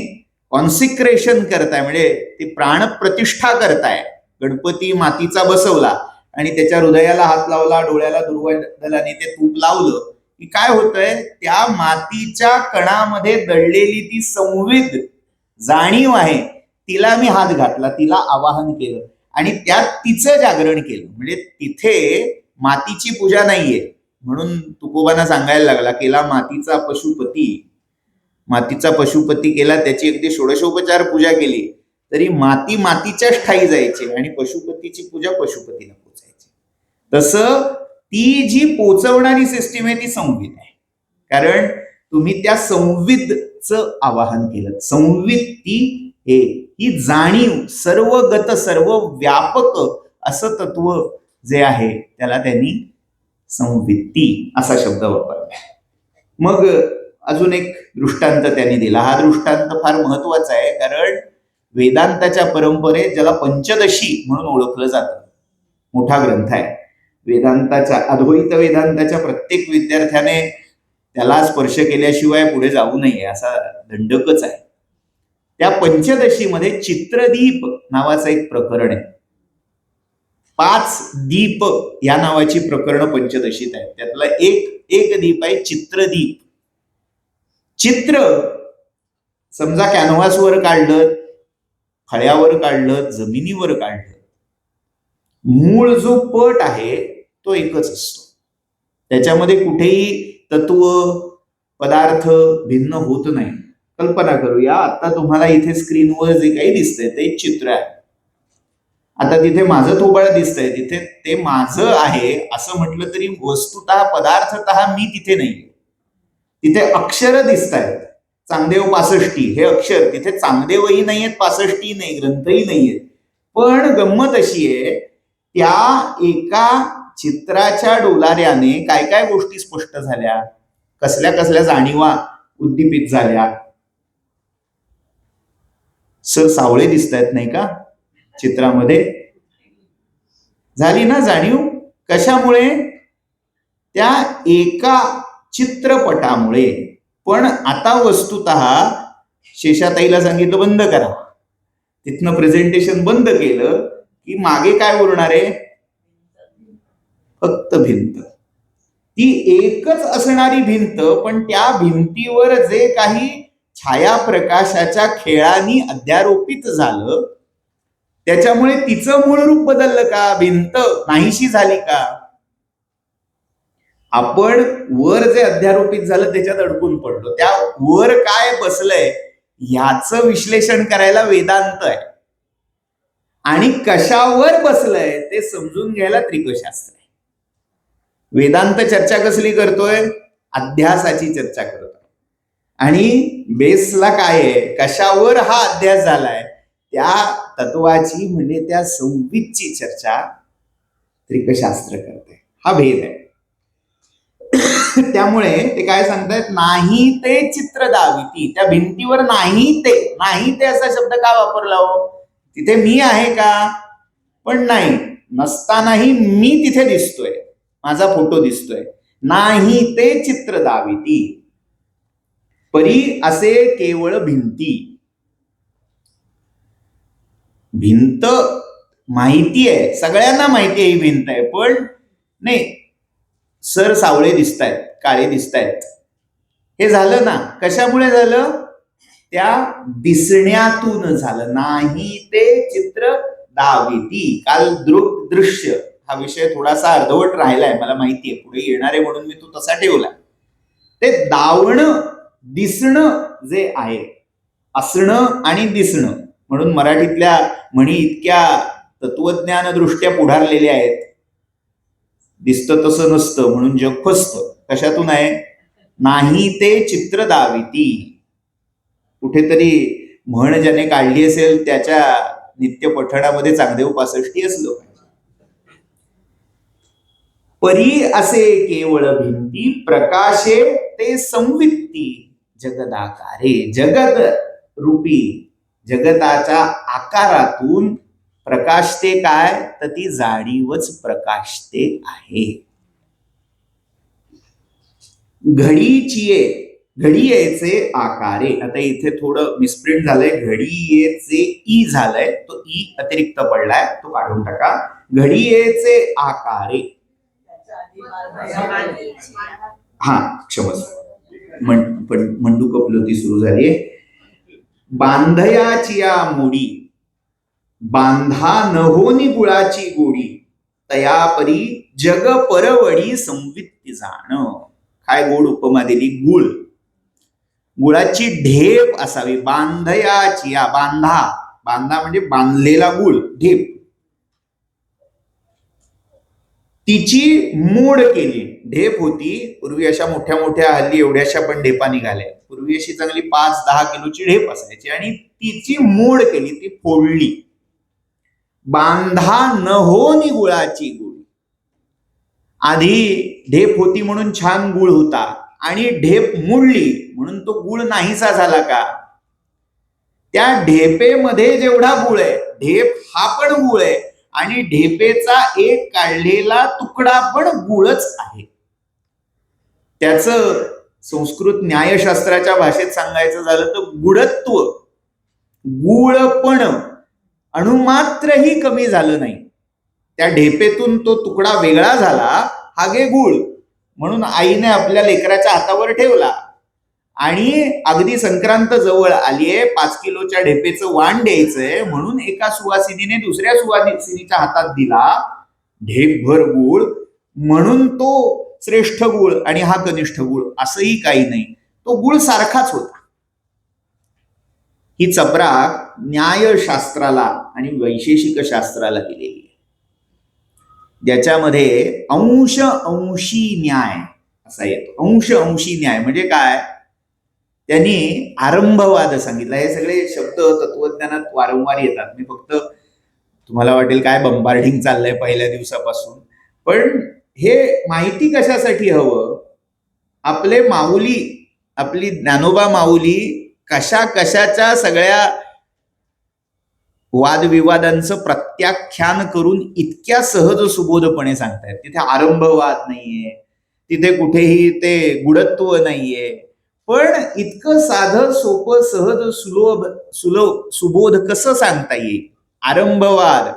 कॉन्सिक्रेशन करताय, म्हणजे ती प्राणप्रतिष्ठा करताय, गणपती मातीचा बसवला आणि त्याच्या हृदयाला हात लावला, डोळ्याला दुर्वादलाने ते तूप लावलं की काय होतंय, त्या मातीच्या कणामध्ये दडलेली ती संविद जाणीव आहे, तिला मी हात घातला, तिला आवाहन केलं आणि त्यात तिचं जागरण केलं. म्हणजे तिथे मातीची पूजा नाहीये. म्हणून तुकोबांना सांगायला लागला, केला मातीचा पशुपती केला, त्याची अगदी षोडशोपचार पूजा केली तरी माती मातीच्याच ठाई जायची आणि पशुपतीची पूजा पशुपतीला पोचायची. तसं ती जी पोचवणारी सिस्टीम आहे ती संविद आहे. कारण तुम्ही त्या संविदचं आवाहन केलं. संविद ही जाणीव, सर्वगत सर्व व्यापक असं तत्व जे आहे त्याला त्यांनी संवित्ती असा शब्द वापरला. मग अजून एक दृष्टांत त्यांनी दिला. हा दृष्टांत फार महत्वाचा आहे, कारण वेदांताच्या परंपरेत ज्याला पंचदशी म्हणून ओळखलं जातं, मोठा ग्रंथ आहे वेदांताच्या, अद्वैत वेदांताच्या प्रत्येक विद्यार्थ्याने त्याला स्पर्श केल्याशिवाय पुढे जाऊ नये असा दंडकच आहे. त्या पंचदशीमध्ये चित्रदीप नावाचं एक प्रकरण आहे. 5 दीप या नावाची प्रकरण पंचदशीत आहेत. त्यातला एक दीप आहे चित्रदीप. चित्र समजा कॅनव्हासवर काढलं, फळ्यावर काढलं, जमिनीवर काढलं, मूळ जो पट आहे तो एकच असतो. त्याच्यामध्ये कुठेही तत्व पदार्थ भिन्न होत नाही. कल्पना करूया, आता तुम्हाला इथे स्क्रीनवर जे काही दिसतंय ते चित्र आहे. आता तिथे माझं थोबाळ दिसतंय, तिथे ते माझं आहे असं म्हटलं तरी वस्तुतः पदार्थतः मी तिथे नाहीये. तिथे अक्षर दिसत आहेत, चांगदेव 65 हे अक्षर, तिथे चांगदेवही नाहीयेत, 65ही नाही, ग्रंथही नाहीयेत. पण गंमत अशी आहे, त्या एका चित्राच्या डोलाऱ्याने काय काय गोष्टी स्पष्ट झाल्या, कसल्या कसल्या जाणीवा उद्दीपित झाल्या. सर सावळे दिसत आहेत नाही का चित्रामध्ये? झाली ना जाणीव? कशामुळे? त्या एका चित्रपटामुळे. पण आता वस्तुतः शेषाताईला सांगितलं बंद करा, तिथनं प्रेझेंटेशन बंद केलं की मागे काय उरणार आहे? फक्त भिंत. ती एकच असणारी भिंत, पण त्या भिंतीवर जे काही छायाप्रकाशाच्या खेळांनी अध्यारोपित झालं त्याच्यामुळे तिचं मूळ रूप बदललं का? भिंत नाहीशी झाली का? आपण वर जे अध्यारोपित झालं त्याच्यात अडकून पडलो. त्या वर काय बसलंय ह्याचं विश्लेषण करायला वेदांत आहे, आणि कशावर बसलंय ते समजून घ्यायला त्रिकशास्त्र आहे. वेदांत चर्चा कसली करतोय? अध्यासाची चर्चा करतोय. आणि बेसला काय आहे, कशावर हा अध्यास झालाय, त्या तत्वाची म्हणजे त्या संवितची चर्चा त्रिकशास्त्र करते. हा भेद आहे. त्यामुळे ते काय सांगतायत, नाही ते चित्र दाविती. त्या भिंतीवर नाही ते असा शब्द का वापरला हो? तिथे मी आहे का? पण नाही, नसतानाही मी तिथे दिसतोय, माझा फोटो दिसतोय. नाही ते चित्र दाविती परी असे केवळ भिंती. भिंत माहिती आहे, सगळ्यांना माहिती आहे ही भिंत आहे, पण नाही, सर सावळे दिसतायत, काळे दिसतायत. हे झालं ना, कशामुळे झालं? त्या दिसण्यातून झालं. नाही ते चित्र दाविती. काल दृश्य हा विषय थोडासा अर्धवट राहिलाय, मला माहितीये, पुढे येणार आहे म्हणून मी तो तसा ठेवला. ते दावणं, दिसणं जे आहे, असणं आणि दिसणं, म्हणून मराठीतल्या म्हणी इतक्या तत्वज्ञान दृष्ट्या पुढारलेल्या आहेत. दिसतं तसं नसतं म्हणून जग फसतं. कशातून आहे? नाही ते चित्र दाविती. कुठेतरी म्हण ज्याने काढली असेल त्याच्या नित्य पठणामध्ये चांगदेव 65 असलो. परी असे केवळ भिंती, प्रकाशे ते संवित्ती जगदाकारे. जगत रूपी जगताच्या आकारातून प्रकाशते काय? तर ती जाणीवच प्रकाशते आहे. घडीयेचे आकारे. आता इथे थोडं मिसप्रिंट झालंय, घडीयेचे ई झालंय, तो ई अतिरिक्त पडलाय, तो काढून टाका. घडीयेचे आकारे. हा, क्षमस्व, पण मंडू कपलोती सुरू झालीये. बांधयाचिया मोडी, बांधा नहोनी गुळाची गोडी, तयापरी जग परवडी संवित्ती जाण. काय गोड उपमा दिली? गुळ. गुळाची ढेप असावी. बांधयाचिया, बांधा म्हणजे बांधलेला गुळ, ढेप. तिची मोड केली. ढेप होती पूर्वी, अशा मोठ्या मोठ्या, हल्ली एवढ्याशा पण ढेपा निघाल्या. पूर्वी अशी चांगली 5-10 किलोची ढेप असायची, आणि तिची मोड केली, ती फोडली. बांधा नहोनी गुळाची गोडी. आधी ढेप होती म्हणून छान गुळ होता, आणि ढेप मोडली म्हणून तो गुळ नाहीसा झाला का? त्या ढेपेमध्ये जेवढा गुळ आहे, ढेप हा पण गुळ आहे, आणि ढेपेचा एक काढलेला तुकडा पण गुळच आहे. त्याचं संस्कृत न्यायशास्त्राच्या भाषेत सांगायचं झालं तर गुढत्व, गुळपण अणुमात्रही कमी झालं नाही. त्या ढेपेतून तो तुकडा वेगळा झाला, हा गे गुळ, म्हणून आईने आपल्या लेकराच्या हातावर ठेवला, आणि अगदी संक्रांत जवळ आलीये, 5 किलोच्या ढेपेचं वाण द्यायचंय, म्हणून एका सुवासिनीने दुसऱ्या सुवासिनीच्या हातात दिला ढेपभर गुळ, म्हणून तो श्रेष्ठ गुळ आणि हा कनिष्ठ गुळ असंही काही नाही, तो गुळ सारखाच होता. ही चपराक न्यायशास्त्राला आणि वैशेषिक शास्त्राला दिलेली आहे, ज्याच्यामध्ये अंश अंशी न्याय असा येतो. अंश अंशी न्याय म्हणजे काय? त्यांनी आरंभवाद सांगितला. हे सगळे शब्द तत्वज्ञानात वारंवार येतात. मी फक्त, तुम्हाला वाटेल काय बंबार्डिंग चाललंय पहिल्या दिवसापासून, पण हे माहिती कशासाठी हवं? आपले माऊली, आपली ज्ञानोबा माऊली कशाच्या सगळ्या वादविवादांचं प्रत्याख्यान करून इतक्या सहज सुबोधपणे सांगतायत. तिथे आरंभवाद नाहीये, तिथे कुठेही ते गुढत्व नाहीये, पण इतकं साधं सोपं सहज सुबोध कसं सांगता येईल? आरंभवाद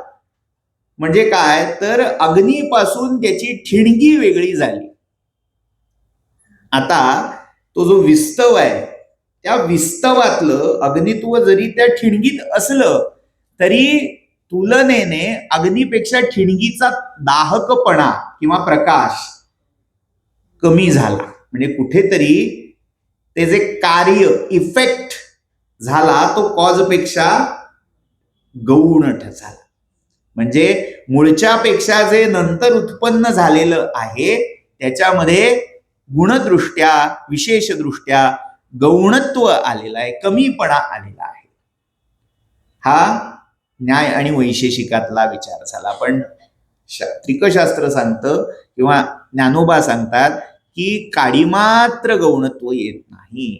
म्हणजे काय? तर अग्नीपासून त्याची ठिणगी वेगळी झाली. आता तो जो विस्तव आहे, त्या विस्तवातलं अग्नित्व जरी त्या ठिणगीत असलं तरी तुलनेने अग्नीपेक्षा ठिणगीचा दाहकपणा किंवा प्रकाश कमी झाला. म्हणजे कुठेतरी ते जे कार्य, इफेक्ट झाला तो कॉजपेक्षा गौण झाला. म्हणजे मूळच्या पेक्षा जे नंतर उत्पन्न झालेलं आहे त्याच्यामध्ये गुणदृष्ट्या विशेषदृष्ट्या गौणत्व आलेलं आहे, कमीपणा आलेला आहे. हा न्याय आणि वैशेषिकातला विचार झाला. पण त्रिकशास्त्र सांगतं किंवा ज्ञानोबा सांगतात की काडीमात्र गौणत्व येत नाही.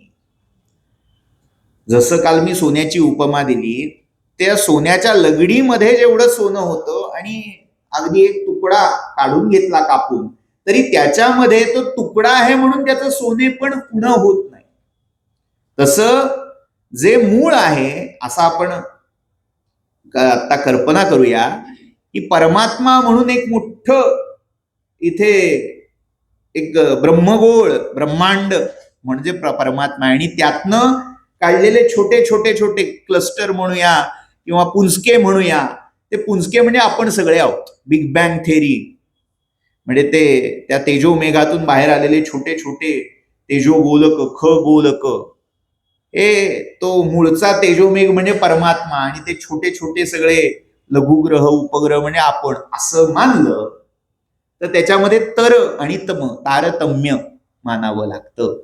जसं काल मी सोन्याची उपमा दिली, त्या सोन्याच्या लगडीमध्ये जेवढं सोनं होतं आणि अगदी एक तुकडा काढून घेतला कापून, तरी त्याच्यामध्ये तो तुकडा आहे म्हणून त्याचं सोने पण पुन्हा होत नाही. तसं जे मूळ आहे असं आपण आता कल्पना करूया की परमात्मा म्हणून एक मोठं इथे एक ब्रह्मगोळ ब्रह्मांड म्हणजे परमात्मा, आणि त्यातनं काढलेले छोटे छोटे छोटे क्लस्टर म्हणूया किंवा पुंजके म्हणूया. ते पुंजके म्हणजे आपण सगळे आहोत. बिग बँग थेरी म्हणजे ते त्या तेजोमेघातून बाहेर आलेले छोटे छोटे तेजो गोलक ख गोलक, हे तो मूळचा तेजोमेघ म्हणजे परमात्मा, आणि ते छोटे छोटे सगळे लघुग्रह उपग्रह म्हणजे आपण, असं मानलं तर त्याच्यामध्ये तर आणि तम तारतम्य मानावं लागतं.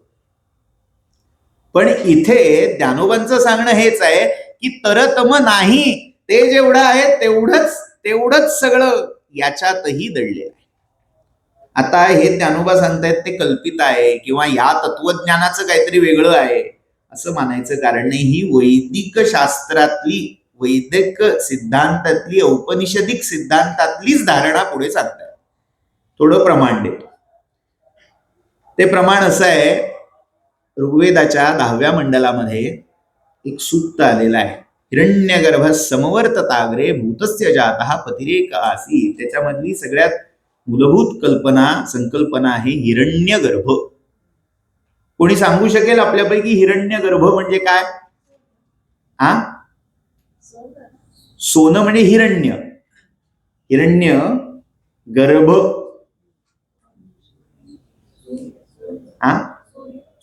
पण इथे ज्ञानोबांचं सांगणं हेच आहे की तरतम नाही, ते जेवढं आहे तेवढंच सगळं याच्यातही दडलेलं आहे. आता हे ज्ञानोबा सांगतायत ते कल्पित आहे किंवा या तत्वज्ञानाचं काहीतरी वेगळं आहे असं मानायचं कारण नाही. ही वैदिक शास्त्रातली, वैदिक सिद्धांतातली, औपनिषदिक सिद्धांतातलीच धारणा पुढे सांगतायत. थोडं प्रमाण देतो. ते प्रमाण असं आहे, ऋग्वेदाच्या 10व्या मंडलामध्ये एक सूक्त आलेलं आहे, हिरण्यगर्भ समवर्तताग्रे भूतस्य जातः पतिरेक आसी. त्याच्यामधली सगळ्यात मूलभूत संकल्पना आहे हिरण्यगर्भ. कोणी सांगू शकेल आपल्यापैकी हिरण्यगर्भ म्हणजे काय? सोनं म्हणजे हिरण्य, हिरण्य गर्भ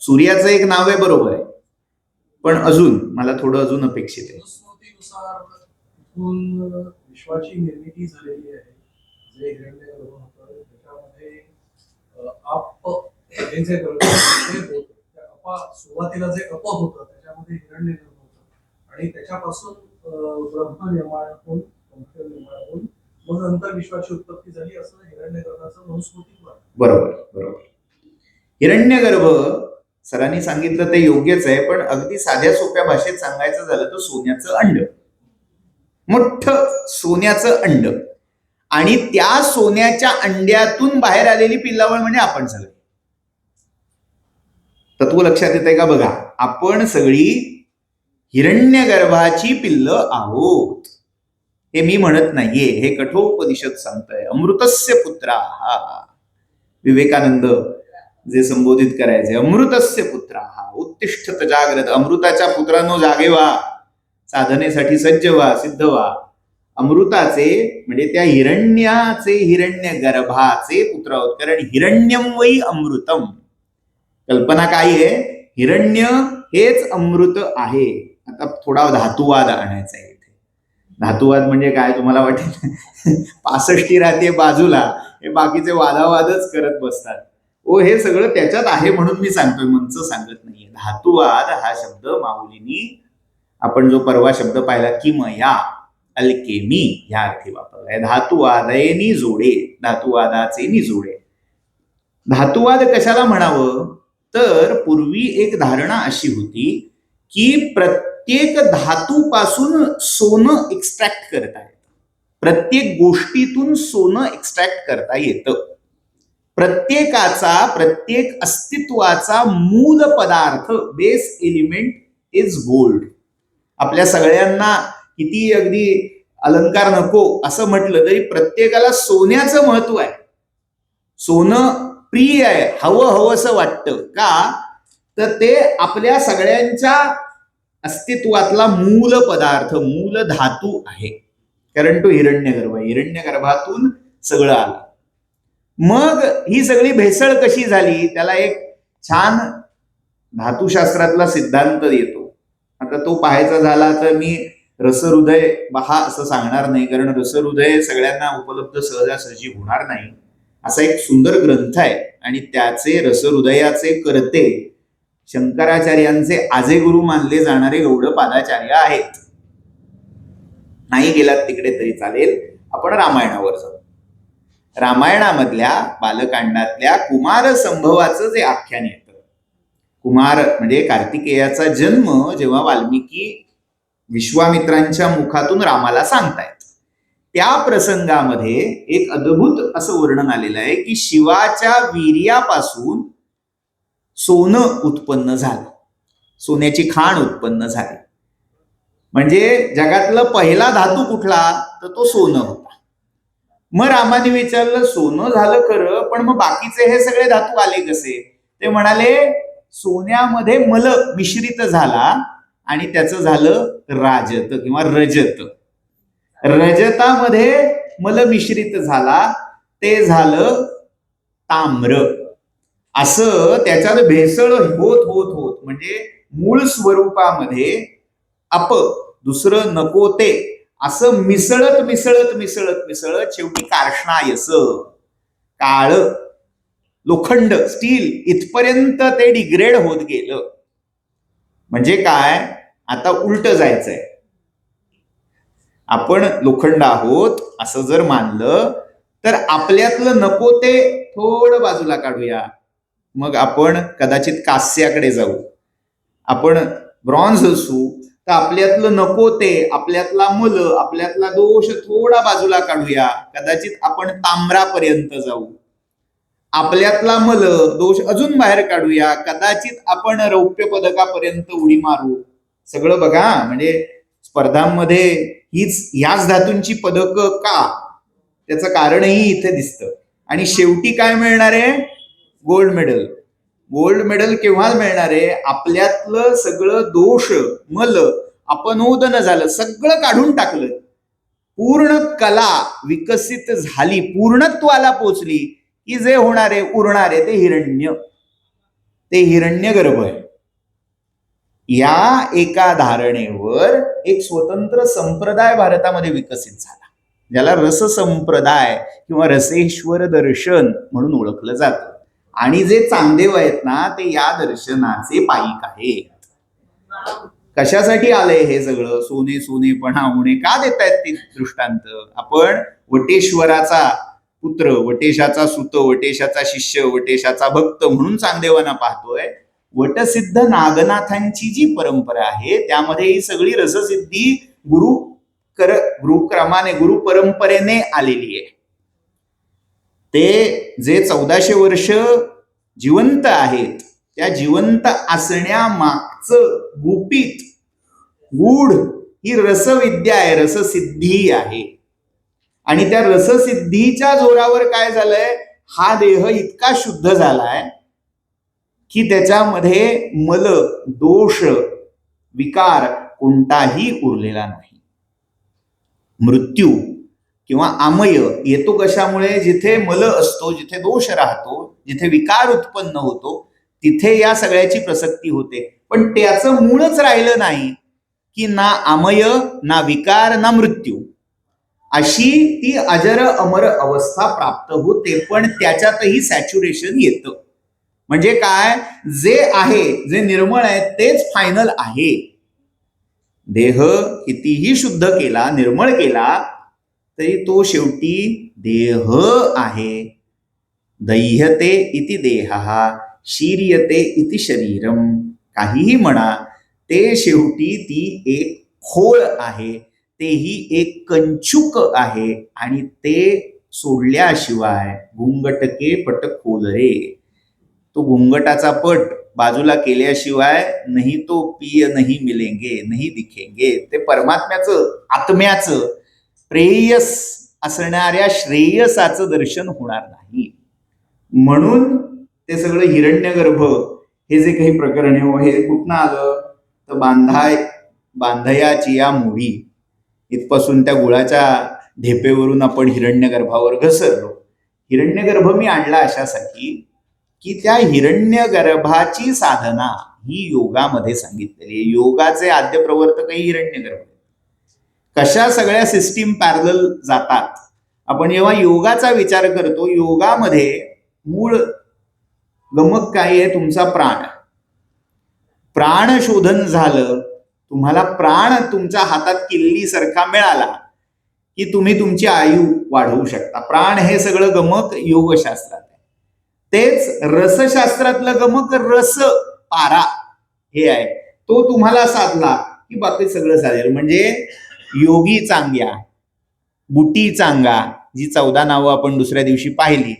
सूर्याचं एक नाव आहे, बरोबर आहे, पण अजून मला थोडं अजून अपेक्षित आहे. विश्वाची निर्मिती झालेली आहे, जे हिरण्यगर्भ होतं त्याच्यामध्ये सुरुवातीला जे अप होतं त्याच्यामध्ये हिरण्यगर्भ होतं, आणि त्याच्यापासून ब्रह्म निर्माण होऊन मग नंतर विश्वाची उत्पत्ती झाली, असं हिरण्यगर्भाचं मनुस्मृती. बरोबर बरोबर. हिरण्यगर्भ सरांनी सांगितलं ते योग्यच आहे, पण अगदी साध्या सोप्या भाषेत सांगायचं झालं तर सोन्याचं अंड, मोठं सोन्याचं अंड, आणि त्या सोन्याच्या अंड्यातून बाहेर आलेली पिल्लावळ म्हणजे आपण सगळे. तत्व लक्षात येतंय का? बघा, आपण सगळी हिरण्यगर्भाची पिल्लं आहोत. हे मी म्हणत नाहीये, हे कठोपनिषद सांगतंय. अमृतस्य पुत्रा, विवेकानंद जे संबोधित करायचे, अमृतस्य पुत्रा उत्तिष्ठत जाग्रत, अमृताच्या पुत्रांनो जागे व्हा, साधनेसाठी सज्ज व्हा, सिद्ध व्हा. अमृताचे म्हणजे त्या हिरण्याचे, हिरण्य गर्भाचे पुत्र आहोत, कारण हिरण्यम वै अमृतम. कल्पना काय आहे? हिरण्य हेच अमृत आहे. आता थोडा धातुवाद आणायचा आहे इथे. धातुवाद म्हणजे काय तुम्हाला वाटेल 65 राहते बाजूला, हे बाकीचे वादावादच करत बसतात. हे सगळं त्याच्यात आहे म्हणून मी सांगतोय, मनचं सांगत नाहीये. धातुवाद हा शब्द माऊलींनी, आपण जो परवा शब्द पाहिला किमया अल्केमी, ह्या अर्थी वापरलाय. धातुवादयनी जोडे, धातुवादाचे निजोडे. धातुवाद कशाला म्हणावं तर पूर्वी एक धारणा अशी होती की प्रत्येक धातूपासून सोनं एक्स्ट्रॅक्ट करता येतं, प्रत्येक गोष्टीतून सोनं एक्स्ट्रॅक्ट करता येतं. प्रत्येक अस्तित्वाचा मूल पदार्थ, बेस एलिमेंट इज गोल्ड. आपल्या सगळ्यांना किती अगदी अलंकार नको असं म्हटलं तरी प्रत्येकाला सोन्याचं महत्व आहे. सोनं प्रिय आहे, हवंसं वाटतं का? तर ते आपल्या सगळ्यांच्या अस्तित्वातला मूल पदार्थ, मूल धातू आहे, कारण तो हिरण्यगर्भ, हिरण्यगर्भातून सगळं आलं. मग ही सगळी भेसळ कशी झाली त्याला एक छान धातुशास्त्रातला सिद्धांत येतो. आता तो पाहायचा झाला तर मी रसहृदय पहा असं सांगणार नाही, कारण रसहृदय सगळ्यांना उपलब्ध सहजासहजी होणार नाही. असा एक सुंदर ग्रंथ आहे आणि त्याचे रसहृदयाचे करते शंकराचार्यांचे आजे गुरु मानले जाणारे गौडपादाचार्य आहेत. नाही गेलात तिकडे तरी चालेल, आपण रामायणावर जाऊ. रामायणामधल्या बालकांडातल्या कुमार संभवाचं जे आख्यान येतं, कुमार म्हणजे कार्तिकेयाचा जन्म जेव्हा वाल्मिकी विश्वामित्रांच्या मुखातून रामाला सांगतायत, त्या प्रसंगामध्ये एक अद्भुत असं वर्णन आलेलं आहे की शिवाच्या वीर्यापासून सोनं उत्पन्न झालं, सोन्याची खाण उत्पन्न झाली. म्हणजे जगातला पहिला धातू कुठला, तर तो सोनं होता. मग रामाने विचारलं, सोनं झालं खरं, पण मग बाकीचे हे सगळे धातू आले कसे? ते म्हणाले, सोन्यामध्ये मल मिश्रित झाला आणि त्याचं झालं राजत किंवा रजत. रजतामध्ये मल मिश्रित झाला, ते झालं ताम्र. असं त्याच्यात भेसळ होत होत होत म्हणजे मूळ स्वरूपामध्ये दुसरं नको ते असं मिसळत मिसळत मिसळत मिसळत शेवटी कार्ष्णायस, काळ लोखंड स्टील इथपर्यंत ते डिग्रेड होत गेलं. म्हणजे काय, आता उलट जायचंय. आपण लोखंड आहोत असं जर मानलं तर आपल्यातलं नको ते थोडं बाजूला काढूया, मग आपण कदाचित कांस्याकडे जाऊ. आपण ब्रॉन्झ असू तर आपल्यातलं नको ते, आपल्यातला मल, आपल्यातला दोष थोडा बाजूला काढूया, कदाचित आपण ताम्रापर्यंत जाऊ. आपल्यातला मल दोष अजून बाहेर काढूया, कदाचित आपण रौप्य पदकापर्यंत उडी मारू. सगळं बघा, म्हणजे स्पर्धांमध्ये ह्याच धातूंची पदक का, त्याचं कारणही इथे दिसतं. आणि शेवटी काय मिळणार आहे, गोल्ड मेडल. गोल्ड मेडल केव्हा मिळणार आहे, आपल्यातलं सगळं दोष मल अपनोदन झालं, सगळं काढून टाकलं, पूर्ण कला विकसित झाली, पूर्णत्वाला पोचली की जे होणार आहे, उरणार आहे ते हिरण्य, ते हिरण्यगर्भ आहे. या एका धारणेवर एक स्वतंत्र संप्रदाय भारतामध्ये विकसित झाला, ज्याला रस संप्रदाय किंवा रसेश्वर दर्शन म्हणून ओळखलं जातं. आणि जे चांगदेव आहेत ना, ते या दर्शनाचे पायिक आहेत. कशासाठी आलंय हे सगळं? सोने सोनेपणा होणे का देत आहेत ते दृष्टांत? आपण वटेश्वराचा पुत्र, वटेशाचा सुत, वटेशाचा शिष्य, वटेशाचा भक्त म्हणून चांगदेवांना पाहतोय. वटसिद्ध नागनाथांची जी परंपरा आहे त्यामध्ये ही सगळी रससिद्धी गुरुक्रमाने, गुरु परंपरेने आलेली आहे. ते जे 1400 वर्ष जिवंत आहेत, त्या जिवंत असण्यामागचं गुपित गूढ ही रसविद्या आहे, रससिद्धी आहे. आणि त्या रससिद्धीच्या जोरावर काय झालंय, हा देह इतका शुद्ध झालाय की त्याच्यामध्ये मल, दोष, विकार कोणताही उरलेला नाही. मृत्यू किंवा आमय येतो कशामुळे, जिथे मल असतो, जिथे दोष राहतो, जिथे विकार उत्पन्न होतो, तिथे या सगळ्याची प्रसक्ती होते. पण त्याचं मूळच राहिलं नाही की ना आमय, ना विकार, ना मृत्यू, अशी ती अजर अमर अवस्था प्राप्त होते. पण त्याच्यातही सॅच्युरेशन येतं. म्हणजे काय, जे आहे, जे निर्मळ आहे तेच फायनल आहे. देह कितीही शुद्ध केला, निर्मळ केला, तरी तो शेवटी देह आहे. दह्यते इति देहः, शीर्यते इति शरीरम. काहीही म्हणा, ते शेवटी ती एक खोळ आहे, तेही एक कंचुक आहे. आणि ते सोडल्याशिवाय घुंगटके पट खोल रे, तो घुंगटाचा पट बाजूला केल्याशिवाय नाही तो पिय नाही मिलेंगे नाही दिखेंगे. ते परमात्म्याचं, आत्म्याचं, प्रेयस असणाऱ्या श्रेयसाचं दर्शन होणार नाही. म्हणून ते सगळं हिरण्यगर्भ हे जे काही प्रकरण आहे, हे कुठनं आलं, तर बांधयाची या मोही इथपासून त्या गुळाच्या ढेपेवरून आपण हिरण्यगर्भावर घसरलो. हिरण्यगर्भ मी आणला अशासाठी की त्या हिरण्यगर्भाची साधना ही योगामध्ये सांगितलेली आहे. योगाचे आद्य प्रवर्तकही हिरण्यगर्भ. कशा सगळ्या सिस्टीम पॅरलल जातात आपण जेव्हा योगाचा विचार करतो, योगामध्ये मूळ गमक काय आहे? तुमचा प्राण. प्राण शोधन झालं, तुम्हाला प्राण तुमच्या हातात किल्लीसारखा मिळाला की तुम्ही तुमची आयु वाढवू शकता. प्राण हे सगळं गमक योगशास्त्रात आहे. तेच रसशास्त्रातलं गमक रस पारा हे आहे. तो तुम्हाला साधला की बाकी सगळं साधेल. म्हणजे योगी चांग्या, बुटी चांगा, जी 14 नावं आपण दुसऱ्या दिवशी पाहिली,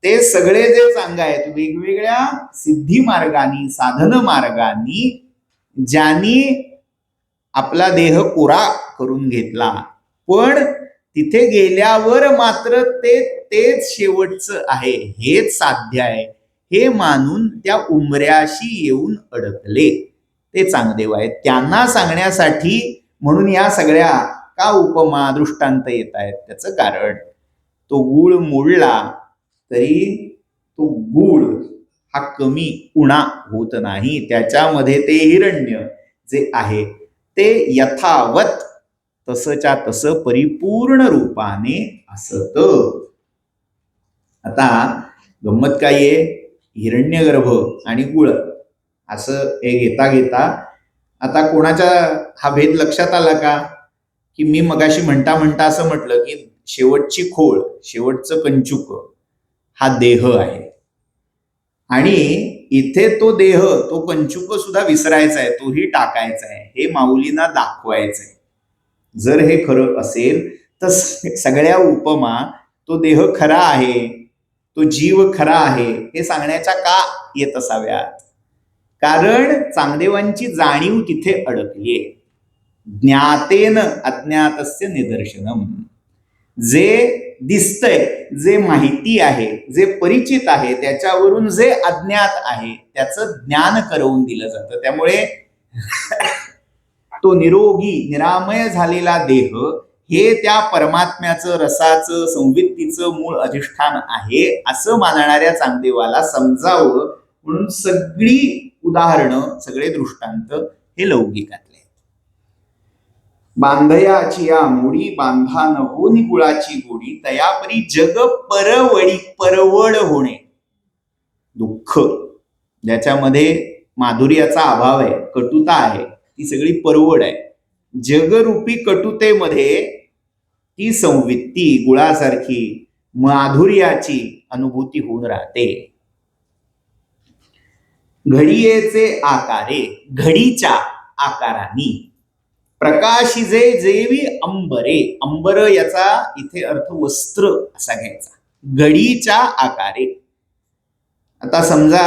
ते सगळे जे चांग आहेत वेगवेगळ्या सिद्धी मार्गानी, साधन मार्गानी ज्यांनी आपला देह कोरा करून घेतला, पण तिथे गेल्यावर मात्र तेच शेवटचं आहे, हेच साध्य आहे हे मानून त्या उंबऱ्याशी येऊन अडकले ते चांगदेव आहेत. त्यांना सांगण्यासाठी म्हणून या सगळ्या का उपमा दृष्टांत येत आहेत? त्याचं कारण, तो गूळ मोडला तरी तो गूळ हा कमी उणा होत नाही. त्याच्यामध्ये ते हिरण्य जे आहे ते यथावत तसच्या तसं परिपूर्ण रूपाने असत. आता गंमत काय आहे? हिरण्यगर्भ आणि गुळ असं हे घेता घेता आता कोणाच्या हा भेद लक्षात आला का? की मी मगाशी म्हणता म्हणता असं म्हटलं की शेवटची खोळ, शेवटचं कंचुक हा देह आहे. आणि इथे तो देह, तो कंचुक सुद्धा विसरायचा आहे, तोही टाकायचा आहे, हे माऊलींना दाखवायचं आहे. जर हे खरं असेल तर सगळ्या उपमा तो देह खरा आहे, तो जीव खरा आहे हे सांगण्याच्या का येत असाव्यात? कारण चांगदेवांची जाणीव तिथे अडकलीये. ज्ञातेन अज्ञातस्य निदर्शनम. जे दिसतंय, जे माहिती आहे, जे परिचित आहे, त्याच्यावरून जे अज्ञात आहे त्याचं ज्ञान करवून दिलं जातं. त्यामुळे तो निरोगी निरामय झालेला देह हे त्या परमात्म्याचं, रसाचं, संवित्तीचं मूळ अधिष्ठान आहे असं मानणाऱ्या चांगदेवाला समजावं म्हणून सगळी उदाहरणं, सगळे दृष्टांत हे लौकिकातले. बांधयाची या मोडी बांधा न होनी गुळाची गोडी, तयापरी जग परवड होणे. दुःख ज्याच्यामध्ये माधुर्याचा अभाव आहे, कटुता आहे, ती सगळी परवड आहे. जगरूपी कटुतेमध्ये ती संवित्ती गुळासारखी माधुर्याची अनुभूती होऊन राहते. घडियेचे आकारे, घडीच्या आकारानी, प्रकाशिजे जेवी अंबरे. अंबर याचा इथे अर्थ वस्त्र असा घ्यायचा. घडीच्या आकारे. आता समजा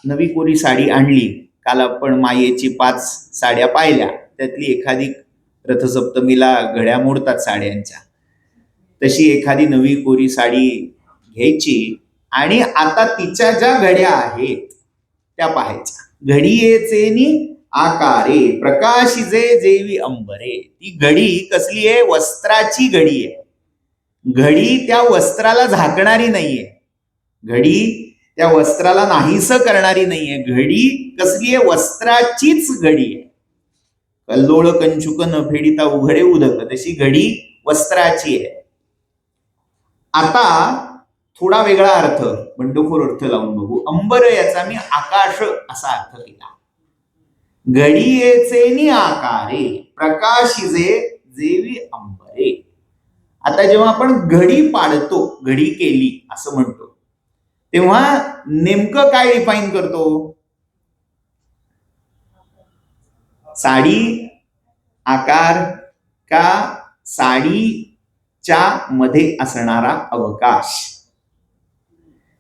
नवी कोरी साडी आणली, काल आपण मायेची 5 साड्या पाहिल्या, त्यातली एखादी रथसप्तमीला घड्या मोडतात साड्यांच्या, तशी एखादी नवी कोरी साडी घ्यायची आणि आता तिच्या ज्या घड्या आहेत त्या पाहायच्या. घडियेचेनी आकारे प्रकाशिजे जेवी अंबरे. ती घडी कसली आहे? वस्त्राची घडी आहे. घडी त्या वस्त्राला झाकणारी नाहीये, घडी त्या वस्त्राला नाहीसं करणारी नाहीये. घडी कसली आहे? वस्त्राचीच घडी आहे. कल्लोळ कंचुक न फेडिता उघडे उदक, तशी घडी वस्त्राची आहे. आता थोडा वेगळा अर्थ, बंडखोर अर्थ लावून बघू. अंबर याचा मी आकाश असा अर्थ केला. घडियेचेनी आकारे प्रकाशिजे जेवी अंबरे. आता जेव्हा आपण घडी पाडतो, घडी केली असं म्हणतो, तेव्हा नेमकं काय डिफाईन करतो? साडी आकार का साडीच्या मध्ये असणारा अवकाश?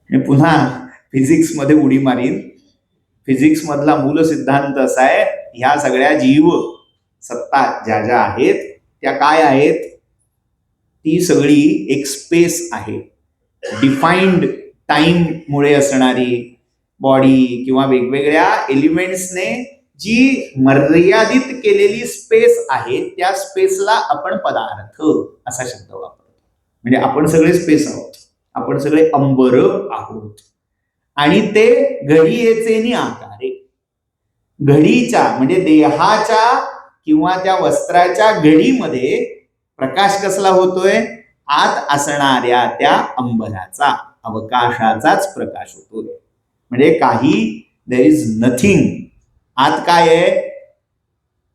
मी पुन्हा फिजिक्स मध्ये उडी मारीन. फिजिक्स मधला मूल सिद्धांत असा आहे, ह्या सगळ्या जीव सत्ता ज्या ज्या आहेत त्या काय आहेत? ती सगळी एक स्पेस आहे. डिफाईन्ड टाइम मुळे असणारी बॉडी किंवा वेगवेगळ्या एलिमेंट्सने जी मर्यादित केलेली स्पेस आहे, त्या स्पेसला आपण पदार्थ असा शब्द वापरतो. म्हणजे आपण सगळे स्पेस आहोत, आपण सगळे अंबर आहोत. आणि ते घडियेचेनी आकारे, घडीच्या म्हणजे देहाच्या किंवा त्या वस्त्राच्या घडीमध्ये प्रकाश कसला होतोय? आत असणाऱ्या त्या अंबराचा, अवकाशाचाच प्रकाश होतो. म्हणजे काही देर इज नथिंग. आत काय आहे?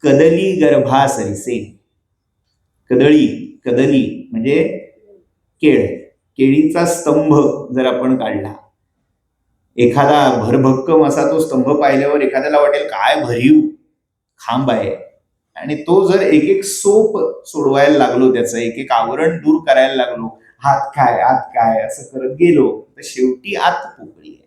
कदली गर्भासरिसे. कदळी, कदली म्हणजे केळीचा स्तंभ जर आपण काढला, एखादा भरभक्कम असा तो स्तंभ पाहिल्यावर एखाद्याला वाटेल काय भरीव खांब आहे, आणि तो जर एक एक सोप सोडवायला लागलो, त्याचं एक एक आवरण दूर करायला लागलो, हात काय असं करत गेलो, तर शेवटी आत पोकळी आहे.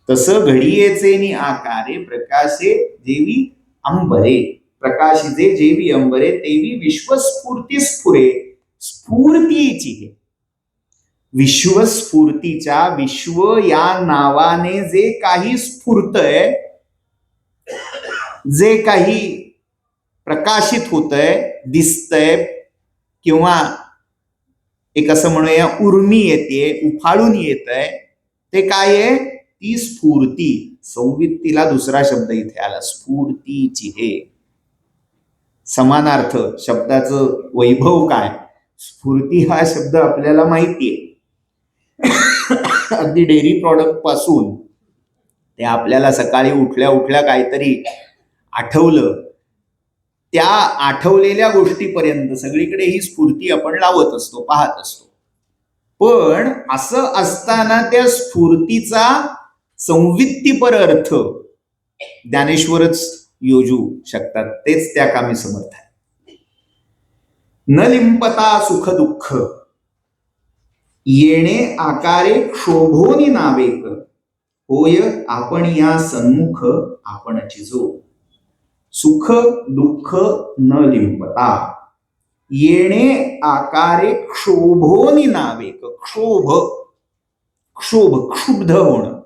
तसं घडियेचे नि आकारे प्रकाशे जेवी अंबरे, प्रकाशिजे जेवी अंबरे तेवी विश्वस्फूर्ती स्फुरे. स्फूर्तीची हे विश्वस्फूर्तीच्या, विश्व या नावाने जे काही स्फुरतय, जे काही प्रकाशित होतंय, दिसतंय, किंवा एक असं म्हणूया उर्मी येते, उफाळून येतंय, ते काय आहे? ती स्फूर्ती. संवित्तीला दुसरा शब्द इथे आला, स्फूर्तीची हे. समानार्थ शब्दाचं वैभव काय? स्फूर्ती हा शब्द आपल्याला माहितीये. अगदी डेअरी प्रॉडक्ट पासून ते आपल्याला सकाळी उठल्या उठल्या काहीतरी आठवलं, त्या आठवलेल्या गोष्टीपर्यंत सगळीकडे ही स्फूर्ती आपण लावत असतो, पाहत असतो. पण असं असताना त्या स्फूर्तीचा संवित्तीपर अर्थ ज्ञानेश्वरच योजू शकतात. तेच त्या कामी समर्थ आहे. न लिंपता सुख दुःख येणे आकारे क्षोभोनी नावेक, होय आपण या सन्मुख आपणची जो. सुख दुःख न लिंपता येणे आकारे क्षोभोनी नावेक. क्षोभ, क्षुब्ध होणं.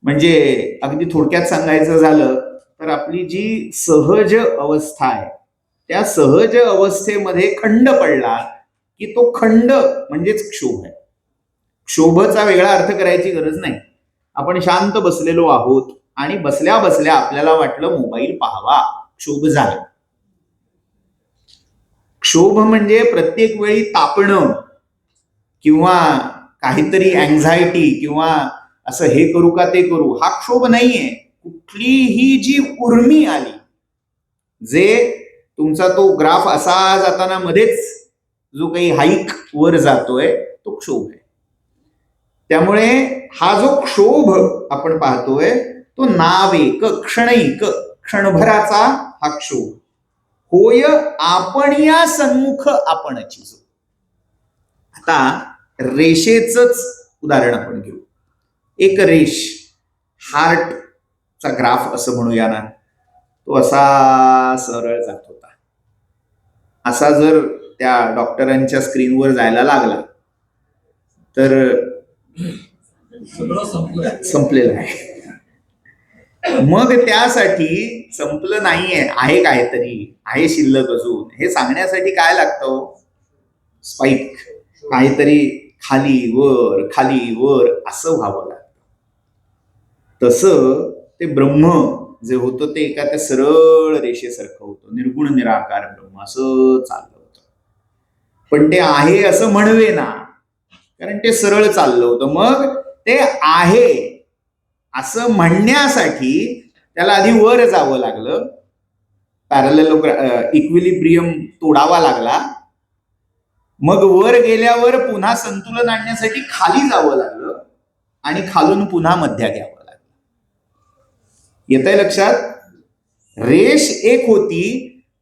म्हणजे अगदी थोडक्यात सांगायचं झालं तर आपली जी सहज अवस्था आहे, त्या सहज अवस्थेमध्ये खंड पडला की तो खंड म्हणजेच क्षोभ आहे. क्षोभचा वेगळा अर्थ करायची गरज नाही. आपण शांत बसलेलो आहोत आणि बसल्या बसल्या आपल्याला वाटलं मोबाईल पाहावा, क्षोभ झाला. क्षोभ म्हणजे प्रत्येक वेळी तापणं किंवा काहीतरी अँझायटी किंवा असं हे करू का ते करू, हा क्षोभ नाहीये. कुठलीही जी उर्मी आली, जे तुमचा तो ग्राफ असा जाताना मध्येच जो काही हाईक वर जातोय, तो क्षोभ आहे. त्यामुळे हा जो क्षोभ आपण पाहतोय तो नावेक, क्षणैक, क्षणभराचा हा क्षोभ. होय आपण या सन्मुख आपणची जो. आता रेषेचंच उदाहरण आपण घेऊ. एक रेष, हार्टचा ग्राफ असं म्हणूया ना, तो असा सरळ जात होता. असा जर त्या डॉक्टरांच्या स्क्रीनवर जायला लागला तर संपलेलं आहे. मग त्यासाठी संपलं नाहीये, आहे काहीतरी, आहे शिल्लक अजून, हे सांगण्यासाठी काय लागतं? स्पाईक. काहीतरी खाली वर असं व्हावं लागतं. तसं ते ब्रह्म जे होतं ते एका त्या सरळ रेषेसारखं होतं, निर्गुण निराकार ब्रह्म असं चाललं होतं. पण ते आहे असं म्हणवे ना, कारण ते सरळ चाललं होतं. मग ते आहे असं म्हणण्यासाठी त्याला आधी वर जावं लागलं, इक्विलिब्रियम तोडावा लागला. मग वर गेल्यावर पुन्हा संतुलन आणण्यासाठी खाली जावं लागलं आणि खालून पुन्हा मध्यात यावं लागलं. येतंय लक्षात? रेष एक होती,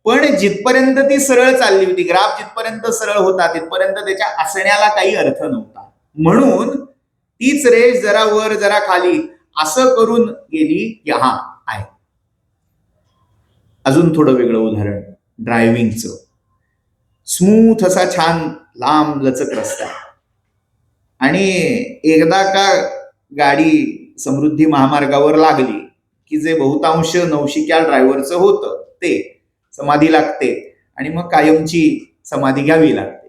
पण जिथपर्यंत ती सरळ चालली होती, ग्राफ जिथपर्यंत सरळ होता तिथपर्यंत त्याच्या असण्याला काही अर्थ नव्हता. म्हणून तीच रेष जरा वर जरा खाली असं करून गेली की हा आहे. अजून थोडं वेगळं उदाहरण, ड्रायव्हिंगचं. स्मूथ असा छान लांब लचक रस्ता आणि एकदा का गाडी समृद्धी महामार्गावर लागली की जे बहुतांश नवशिक्या ड्रायव्हरचं होतं ते समाधी लागते आणि मग कायमची समाधी घ्यावी लागते.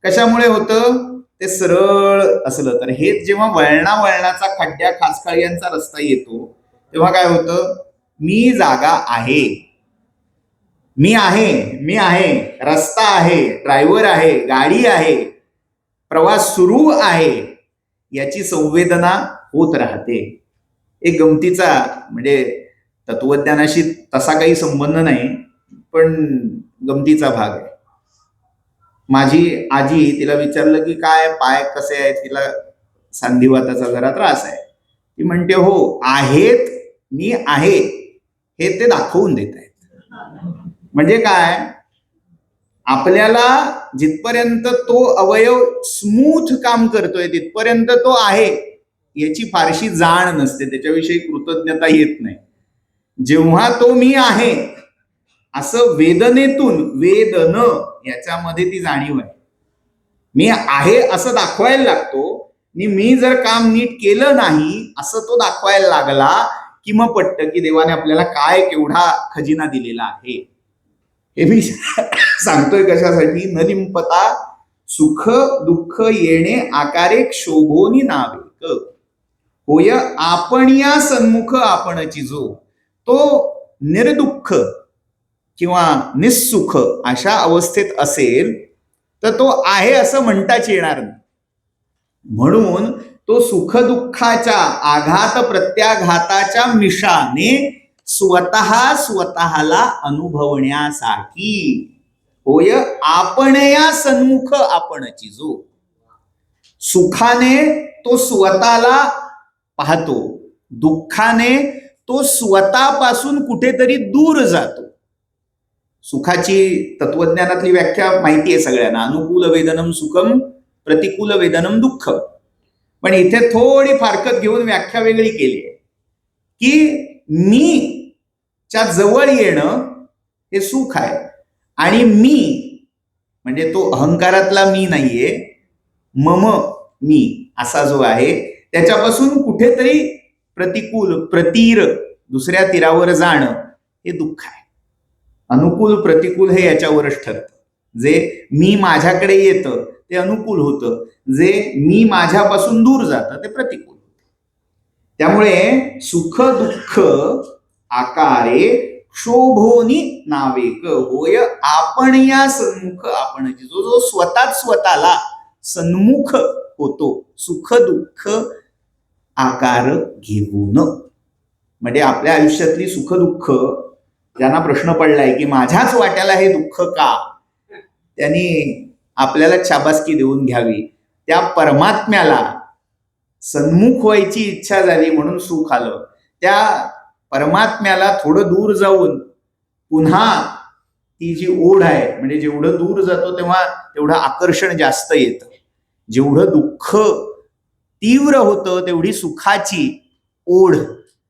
कशामुळे होतं? ते सरळ असलं तर. हे जेव्हा वळणाचा खड्ड्या खाचखळग्यांचा रस्ता येतो तेव्हा काय होतं? मी जागा आहे मी आहे, रस्ता आहे, ड्रायव्हर आहे, गाडी आहे, प्रवास सुरू आहे, याची संवेदना होत राहते. एक गमतीचा म्हणजे तत्वज्ञानाशी तसा काही संबंध नाही, पण गमतीचा भाग आहे. माझी आजी, तिला विचारलं की काय पाय कसे आहेत, तिला सांधिवाताचा जरा त्रास आहे. ती म्हणते हो आहेत, मी आहे हे ते दाखवून देत आहेत. म्हणजे काय, आपल्याला जिथपर्यंत तो अवयव स्मूथ काम करतोय तिथपर्यंत तो आहे याची फारशी जाण नसते, त्याच्याविषयी कृतज्ञता येत नाही. जेव्हा तो मी आहे असं वेदनेतून, वेदन याच्यामध्ये ती जाणीव आहे, मी आहे असं दाखवायला लागतो. आणि मी जर काम नीट केलं नाही असं तो दाखवायला लागला की मग पटतं की देवाने आपल्याला काय केवढा खजिना दिलेला आहे. हे मी सांगतोय कशासाठी, न लिंपता सुख दुःख येणे आकारे क्षोभोनी नावेक, होय आपण या सन्मुख आपणची जो, तो निर्दुःख किंवा निस्सुख अशा अवस्थेत असेल तर तो आहे असं म्हणताच येणार नाही. म्हणून तो सुख दुःखाच्या आघात प्रत्याघाताच्या मिशाने स्वतःला अनुभवण्यासाठी, होय आपण या सन्मुख आपणची जो, सुखाने तो स्वतःला पाहतो, दुःखाने तो स्वतःपासून कुठेतरी दूर जातो. सुखाची तत्वज्ञानातली व्याख्या माहिती आहे सगळ्यांना, अनुकूल वेदनम सुखम प्रतिकूल वेदनम दुःख. पण इथे थोडी फारकत घेऊन व्याख्या वेगळी केली आहे की मी च्या जवळ येणं हे सुख आहे, आणि मी म्हणजे तो अहंकारातला मी नाहीये, मम मी असा जो आहे त्याच्यापासून कुठेतरी प्रतिकूल प्रतीर दुसऱ्या तीरावर जाणं हे दुःख आहे. अनुकूल प्रतिकूल हे याच्यावरच ठरतं. जे मी माझ्याकडे येतं ते अनुकूल होतं, जे मी माझ्यापासून दूर जातं ते प्रतिकूल होतं. त्यामुळे सुख दुःख आकारे क्षोभोनी नावेक, होय आपण या सन्मुख आपणची जो, जो स्वतःला सन्मुख होतो सुख दुःख आकार घेऊन. म्हणजे आपल्या आयुष्यातली सुख दुःख, ज्यांना प्रश्न पडलाय की माझ्याच वाट्याला हे दुःख का, त्यांनी आपल्याला शाबासकी देऊन घ्यावी. त्या परमात्म्याला सन्मुख व्हायची इच्छा झाली म्हणून सुख आलं. त्या परमात्म्याला थोडं दूर जाऊन पुन्हा ती जी ओढ आहे, म्हणजे जेवढं दूर जातो तेव्हा तेवढं आकर्षण जास्त येतं. जेवढं दुःख तीव्र होतं तेवढी सुखाची ओढ,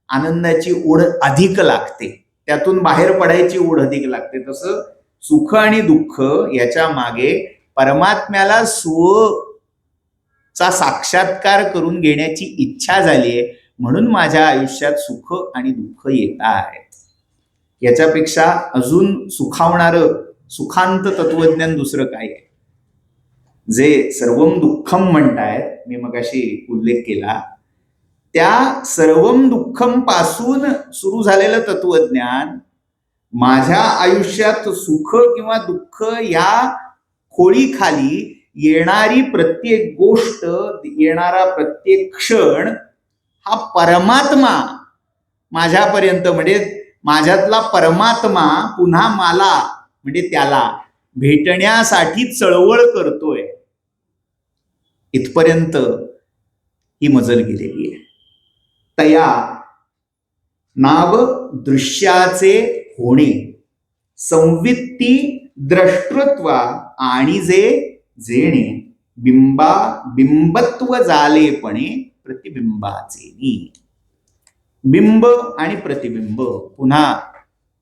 आनंदाची ओढ अधिक लागते, त्यातून बाहेर पडायची ओढ अधिक लागते. तसं सुख आणि दुःख याच्या मागे परमात्म्याला स्वचा साक्षात्कार करून घेण्याची इच्छा झालीये, म्हणून माझ्या आयुष्यात सुख आणि दुःख येत आहेत. याच्यापेक्षा अजून सुखावणारं सुखांत तत्वज्ञान दुसरं काय आहे. जे सर्वम दुःखम म्हणतायत, मी मगाशी उल्लेख केला, त्या सर्वम दुःखम पासून सुरू झालेलं तत्वज्ञान माझ्या आयुष्यात सुख किंवा दुःख या खोळीखाली येणारी प्रत्येक गोष्ट, येणारा प्रत्येक क्षण हा परमात्मा माझ्यापर्यंत, म्हणजे माझ्यातला परमात्मा पुन्हा मला म्हणजे त्याला भेटण्यासाठी चळवळ करतोय, इथपर्यंत ही मजल गेलेली आहे. तया नाव दृश्याचे होणे संवित्ती द्रष्टृत्वा आणि जे जेणे बिंबत्व झालेपणे प्रतिबिंबाचे. बिंब आणि प्रतिबिंब पुन्हा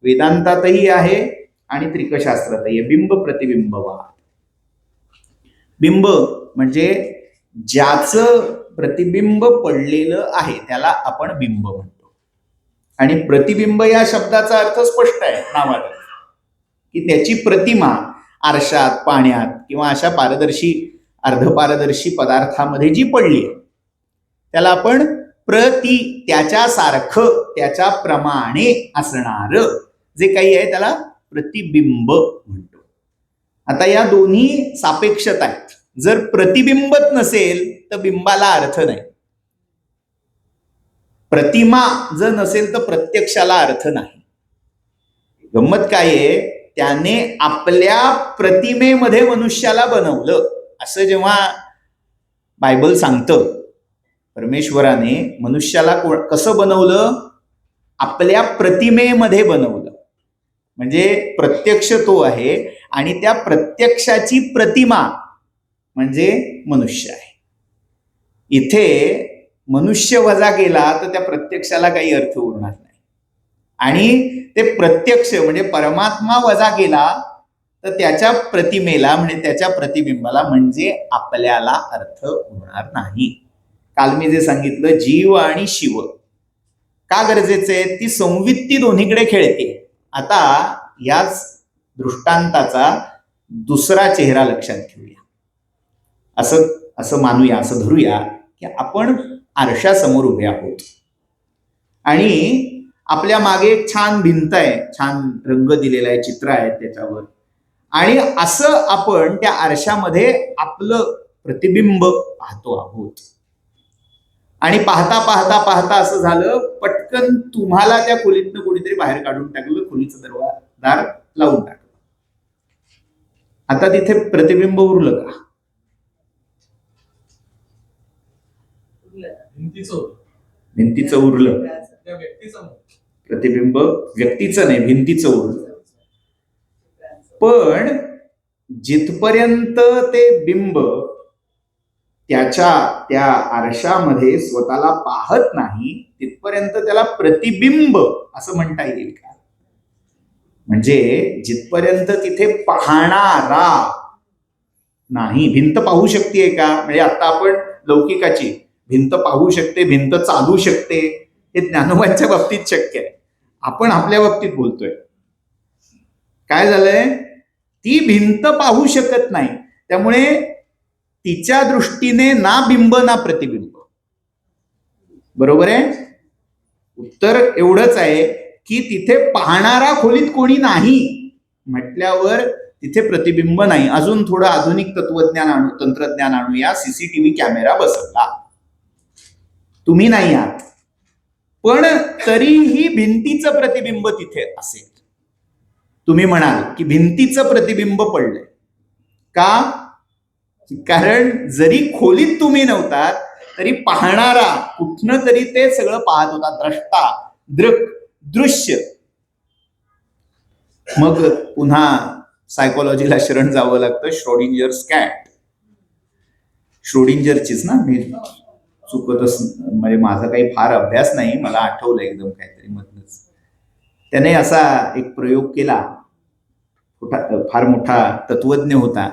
वेदांतातही आहे आणि त्रिकशास्त्रातही आहे. बिंब प्रतिबिंबवाद. बिंब म्हणजे ज्याचं प्रतिबिंब पडलेलं आहे त्याला आपण बिंब म्हणतो, आणि प्रतिबिंब या शब्दाचा अर्थ स्पष्ट आहे नावाला, की त्याची प्रतिमा आरशात, पाण्यात किंवा अशा पारदर्शी अर्धपारदर्शी पदार्थामध्ये जी पडली त्याला आपण त्याच्यासारखं त्याच्याप्रमाणे असणार जे काही आहे त्याला प्रतिबिंब म्हणतो. आता या दोन्ही सापेक्षता आहेत. जर प्रतिबिंबच नसेल तर बिंबाला अर्थ नाही. प्रतिमा जर नसेल तर प्रत्यक्षाला अर्थ नाही. गंमत काय आहे, त्याने आपल्या प्रतिमेमध्ये मनुष्याला बनवलं असं जेव्हा बायबल सांगतं, परमेश्वराने मनुष्याला कसं बनवलं, आपल्या प्रतिमेमध्ये बनवलं. म्हणजे प्रत्यक्ष तो आहे आणि त्या प्रत्यक्षाची प्रतिमा म्हणजे मनुष्य आहे. इथे मनुष्य वजा केला तर त्या प्रत्यक्षाला काही अर्थ उरणार नाही. आणि ते प्रत्यक्ष म्हणजे परमात्मा वजा केला तर त्याच्या प्रतिमेला म्हणजे त्याच्या प्रतिबिंबाला म्हणजे आपल्याला अर्थ होणार नाही. काल मी जे सांगितलं, जीव आणि शिव का गरजेचे, ती संवित्ती दोन्हीकडे खेळते. आता याच दृष्टांताचा दुसरा चेहरा लक्षात घेऊया. असं मानूया, असं धरूया की आपण आरशासमोर उभे आहोत आणि आपल्या मागे एक छान भिंत आहे, छान रंग दिलेला आहे, चित्र आहे त्याच्यावर, आणि असं आपण त्या आरशामध्ये आपलं प्रतिबिंब पाहतो आहोत. आणि पाहता पाहता पाहता असं झालं, पटकन तुम्हाला त्या खोलीतनं कोणीतरी बाहेर काढून टाकलं, खोलीचं दार लावून टाकलं. आता तिथे प्रतिबिंब उरलं का? भिंतीचं उरलं. प्रतिबिंब व्यक्तीचं नाही, भिंतीचं उरलं. पण जिथपर्यंत ते बिंब त्या आरशामध्ये स्वतःला पाहत नाही तिथपर्यंत त्याला प्रतिबिंब असं म्हणता येईल का? म्हणजे जिथपर्यंत तिथे पाहणारा नाही. भिंत पाहू शकते का? म्हणजे आता आपण लौकिकाची भिंत पाहू शकते, भिंत चालू शकते, हे ज्ञानोबांच्या बाबतीत शक्य आहे. आपण आपल्या बाबतीत बोलतोय. काय झालंय, ती भिंत पाहू शकत नाही, त्यामुळे तिच्या दृष्टीने ना बिंब ना प्रतिबिंब. बरोबर आहे. उत्तर एवढंच आहे की तिथे पाहणारा खोलीत कोणी नाही म्हटल्यावर तिथे प्रतिबिंब नाही. अजून थोडं आधुनिक तंत्रज्ञान आणूया. सीसीटीव्ही कॅमेरा बसवला, तुम्ही नाही आहात, पण तरीही भिंतीचं प्रतिबिंब तिथे असेल. तुम्ही म्हणाल की भिंतीचं प्रतिबिंब पडलंय का? कारण जरी खोलीत तुम्ही नव्हतात तरी पाहणारा कुठनं तरी ते सगळं पाहत होता. द्रष्टा, दृश्य. मग पुन्हा सायकोलॉजीला शरण जावं लागतं. श्रोडिंजर्स कॅट, श्रोडिंजरचीच ना, मी चुकतच म्हणजे माझा काही फार अभ्यास नाही, मला आठवलं एकदम काहीतरी मधनच. त्याने असा एक प्रयोग केला. फार मोठा तत्वज्ञ होता.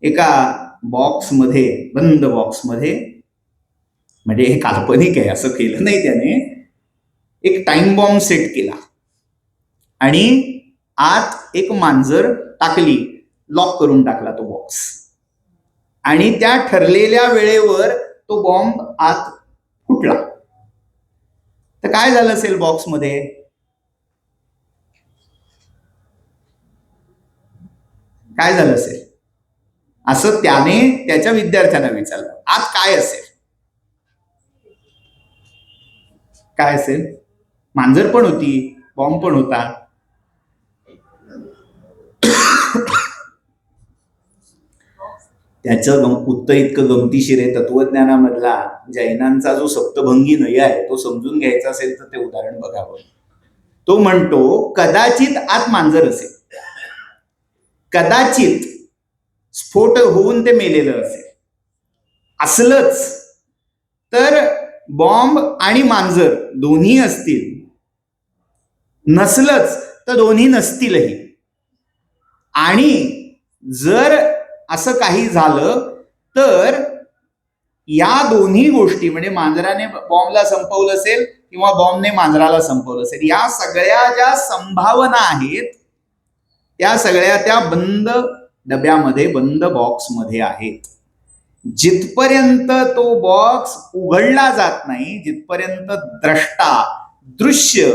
एका बॉक्समध्ये, बंद बॉक्समध्ये, म्हणजे हे काल्पनिक आहे असं केलं नाही त्याने, एक टाइम बॉम्ब सेट केला आणि आत एक मांजर टाकली, लॉक करून टाकला तो बॉक्स, आणि त्या ठरलेल्या वेळेवर तो बॉम्ब आत फुटला. तर काय झालं असेल बॉक्समध्ये? काय झालं असेल असं त्याने त्याच्या विद्यार्थ्यांना विचारलं. आत काय असेल? काय असेल? मांजर पण होती, बॉम्ब पण होता. त्याचं उत्तर इतकं गमतीशीर आहे. तत्वज्ञानामधला जैनांचा जो सप्तभंगी नय आहे तो समजून घ्यायचा असेल तर ते उदाहरण बघावं. तो म्हणतो कदाचित आत मांजर असेल, कदाचित स्फोट होऊन ते मेलेलं असेल. असलंच तर बॉम्ब आणि मांजर दोन्ही असतील, नसलंच तर दोन्ही नसतीलही. आणि जर असं काही झालं तर या दोन्ही गोष्टी म्हणजे मांजराने बॉम्बला संपवलं असेल किंवा बॉम्बने मांजराला संपवलं असेल, या सगळ्या ज्या संभावना आहेत त्या सगळ्या त्या बंद डब्यामध्ये, बंद बॉक्समध्ये आहेत. जिथपर्यंत तो बॉक्स उघडला जात नाही, जिथपर्यंत द्रष्टा, दृश्य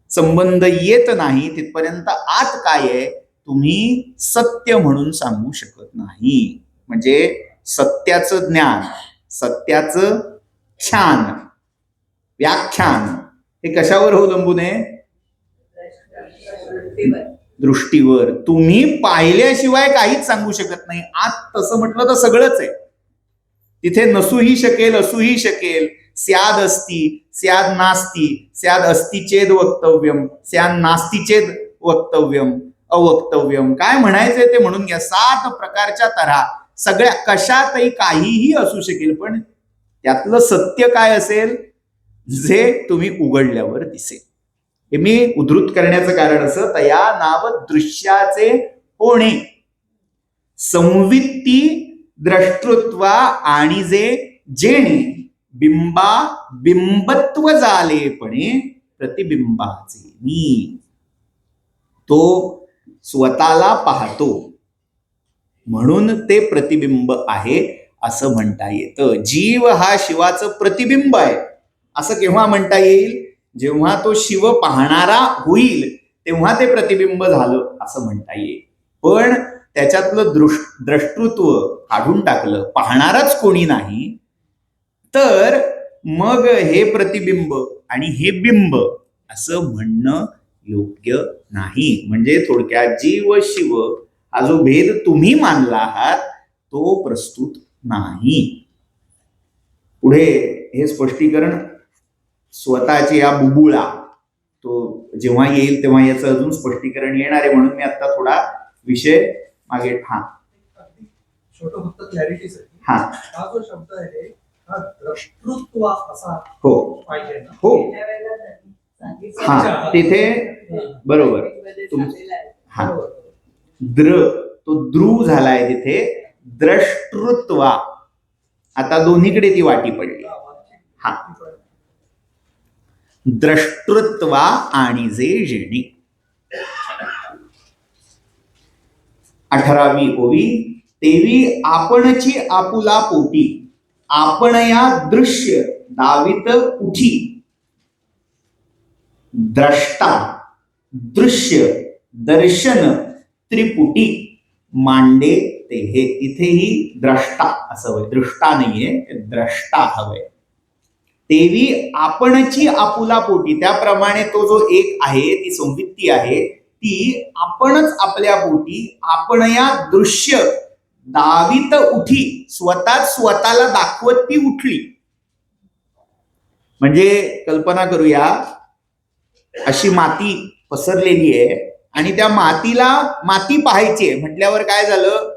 संबंध येत नाही तिथपर्यंत आत काय आहे तुम्ही सत्य म्हणून सांगू शकत नाही. म्हणजे सत्याचं ज्ञान, सत्याचं छान व्याख्यान हे कशावर अवलंबून आहे? दृष्टीवर. तुम्ही पाहिल्याशिवाय काहीच सांगू शकत नाही. आत तसं म्हटलं तर सगळंच आहे. तिथे नसूही शकेल, असूही शकेल. स्याद अस्ति, स्याद नास्ति, स्याद अस्ति चेद वक्तव्यम, स्याद नास्ति चेद वक्तव्यम, अवक्तव्यम. काय म्हणायचंय ते म्हणून घ्या. 7 प्रकारच्या तऱ्हा सगळ्या कशातही काहीही असू शकेल, पण त्यातलं सत्य काय असेल जे तुम्ही उघडल्यावर दिसेल. हे मी उद्धृत करण्याचं कारण असं, तया नाव दृश्याचे होणे संवित्ती द्रष्टृत्वा आणि जेणे बिंबा बिंबत्व झालेपणे प्रतिबिंबाचे मी. तो स्वतःला पाहतो म्हणून ते प्रतिबिंब आहे असं म्हणता येतं. जीव हा शिवाचं प्रतिबिंब आहे असं केव्हा म्हणता येईल? जेव्हा तो शिव पाहणारा होईल तेव्हा ते प्रतिबिंब झालं असं म्हणता येईल. पण त्याच्यातलं द्रष्टृत्व काढून टाकलं, पाहणारच कोणी नाही, तर मग हे प्रतिबिंब आणि हे बिंब असं म्हणणं योग्य नाही. म्हणजे थोडक्यात जीव शिव हा जो भेद तुम्ही मानला आहात तो प्रस्तुत नाही. पुढे हे स्पष्टीकरण स्वतःचे या बुबुळा तो जेव्हा येईल तेव्हा याचं अजून स्पष्टीकरण येणार आहे, म्हणून मी आता थोडा विषय मागे छोटं फक्त क्लॅरिटीसाठी हा जो शब्द आहे हा द्रष्टृत्व असा हो पाहिजे ना? हो हा तिथे बरोबर हा तो द्रू झालाय तिथे द्रष्टृत्वा. आता दोन्हीकडे ती वाटी पडली. हा द्रष्टृत्वा आणि जेणे. 18वी ओवी. तेवी आपणची आपुला पोटी आपण या दृश्य दावित उठी द्रष्टा दृश्य दर्शन त्रिपुटी मांडे ते हे. इथेही द्रष्टा असं हवंय, दृष्टा नाहीये, द्रष्टा हवंय. तेवी आपणची आपुला पोटी. त्याप्रमाणे तो जो एक आहे ती संवित्ती आहे ती आपणच आपल्या पोटी आपण या दृश्य दावित उठी स्वतःच स्वतःला दाखवत ती उठली. म्हणजे कल्पना करूया अशी माती पसरलेली आहे आणि त्या मातीला माती पाहायची आहे म्हटल्यावर काय झालं,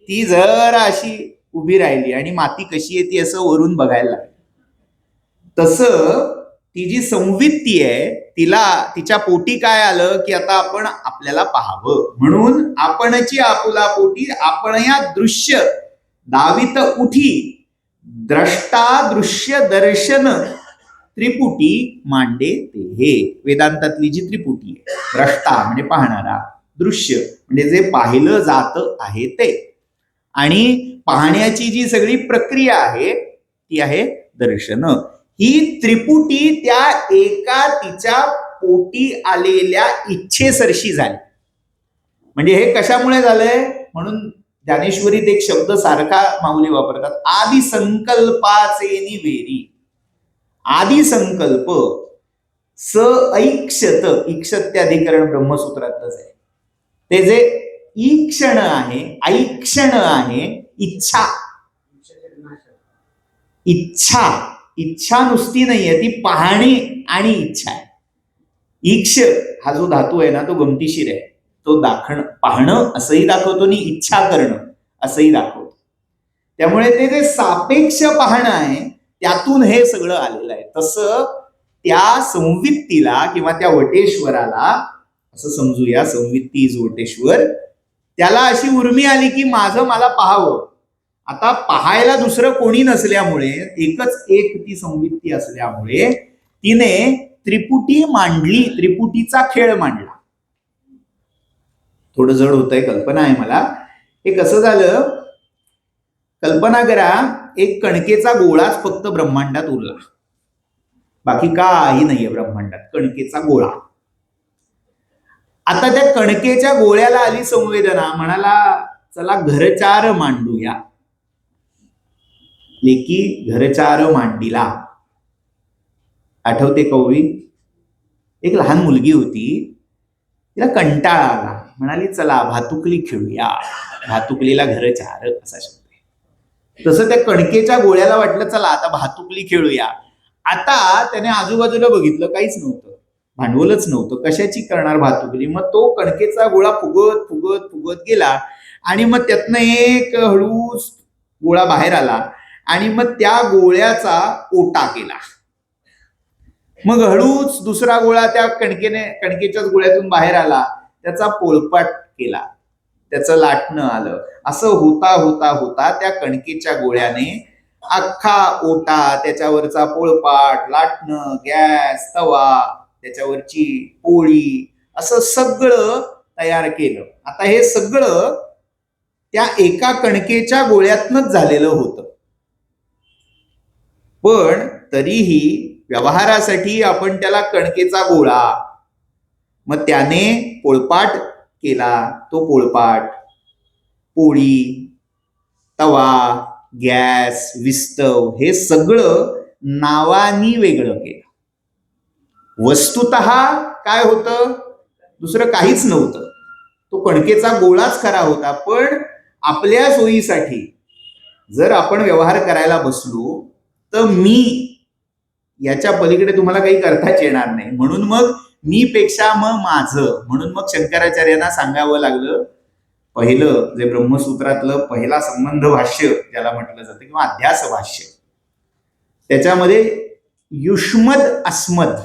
ती जरा अशी उभी राहिली आणि माती कशी आहे ती असं वरून बघायला लागली. तसं ती जी संवित्ती आहे तिला तिच्या पोटी काय आलं की आता आपण आपल्याला पाहावं म्हणून आपणची आपुला पोटी आपण या दृश्य दावित उठी द्रष्टा दृश्य दर्शन त्रिपुटी मांडे ते हे. वेदांतातली जी त्रिपुटी आहे, द्रष्टा म्हणजे पाहणारा, दृश्य म्हणजे जे पाहिलं जात आहे ते, आणि पाहण्याची जी सगळी प्रक्रिया आहे ती आहे दर्शन. ही त्रिपुटी त्या एका तिच्या पोटी आलेल्या इच्छेसरशी झाली. म्हणजे हे कशामुळे झालंय म्हणून ज्ञानेश्वरीत एक शब्द सारखा माऊली वापरतात, आदि संकल्पाचे निवेरी. आदि संकल्प स ऐक्षत, इक्षत्याधिकरण ब्रह्मसूत्रातच आहे. ते जे ईक्षण आहे, ऐक्षण आहे, इच्छा. इच्छा इच्छा नुसती नाहीये, ती पाहणी आणि इच्छा आहे. ईक्ष हा जो धातू आहे ना तो गमतीशीर आहे. तो पाहणं असंही दाखवतो आणि इच्छा करणं असंही दाखवतो. त्यामुळे ते जे सापेक्ष पाहणं आहे त्यातून हे सगळं आलेलं आहे. तसं त्या संवित्तीला किंवा त्या वटेश्वराला असं समजूया, संवित्ती इज वटेश्वर, त्याला अशी उर्मी आली की माझं मला पाहावं. आता पाहायला दुसरं कोणी नसल्यामुळे एकच एक ती संवित्ती असल्यामुळे तिने त्रिपुटी मांडली, त्रिपुटीचा खेळ मांडला. थोडं जड होतंय, कल्पना आहे मला. हे कसं झालं, कल्पना करा एक कणकेचा गोळाच फक्त ब्रह्मांडात उरला, बाकी काही नाहीये ब्रह्मांडात, कणकेचा गोळा. आता त्या कणकेच्या गोळ्याला आली संवेदना, म्हणाला चला घरचार मांडूया. लेकी घरचार मांडिला. आठवते कवी? एक लहान मुलगी होती, तिला कंटाळा आला, म्हणाली चला भातुकली खेळूया. भातुकलीला घरचार असा शब्द आहे. तसं त्या कणकेच्या गोळ्याला वाटलं चला आता भातुकली खेळूया. आता त्याने आजूबाजूला बघितलं, काहीच नव्हतं, भांडवलच नव्हतं, कशाची करणार भातुकली. मग तो कणकेचा गोळा फुगत फुगत फुगत गेला आणि मग त्यातनं एक हळूच गोळा बाहेर आला आणि मग त्या गोळ्याचा ओटा केला. मग हळूच दुसरा गोळा त्या कणकेच्याच गोळ्यातून बाहेर आला, त्याचा पोळपाट केला, त्याचं लाटणं आलं. असं होता होता होता त्या कणकेच्या गोळ्याने अख्खा ओटा, त्याच्यावरचा पोळपाट, लाटणं, गॅस, तवा, त्याच्यावरची पोळी, असं सगळं तयार केलं. आता हे सगळं त्या एका कणकेच्या गोळ्यातनच झालेलं होतं. पण तरीही व्यवहारासाठी आपण त्याला कणकेचा गोळा, मग त्याने पोळपाट केला, तो पोळपाट, पोळी, तवा, गॅस, विस्तव, हे सगळं नावानी वेगळं केलं. वस्तुतः काय होतं? दुसरं काहीच नव्हतं, तो कणकेचा गोळाच खरा होता. पण आपल्या सोयीसाठी जर आपण व्यवहार करायला बसलो तर मी याच्या पलीकडे तुम्हाला काही करताच येणार नाही. म्हणून मग मी पेक्षा मग माझं, म्हणून मग शंकराचार्यांना सांगावं लागलं, पहिलं जे ब्रह्मसूत्रातलं पहिला संबंध भाष्य ज्याला म्हटलं जातं किंवा अध्यास भाष्य, त्याच्यामध्ये युष्मद अस्मद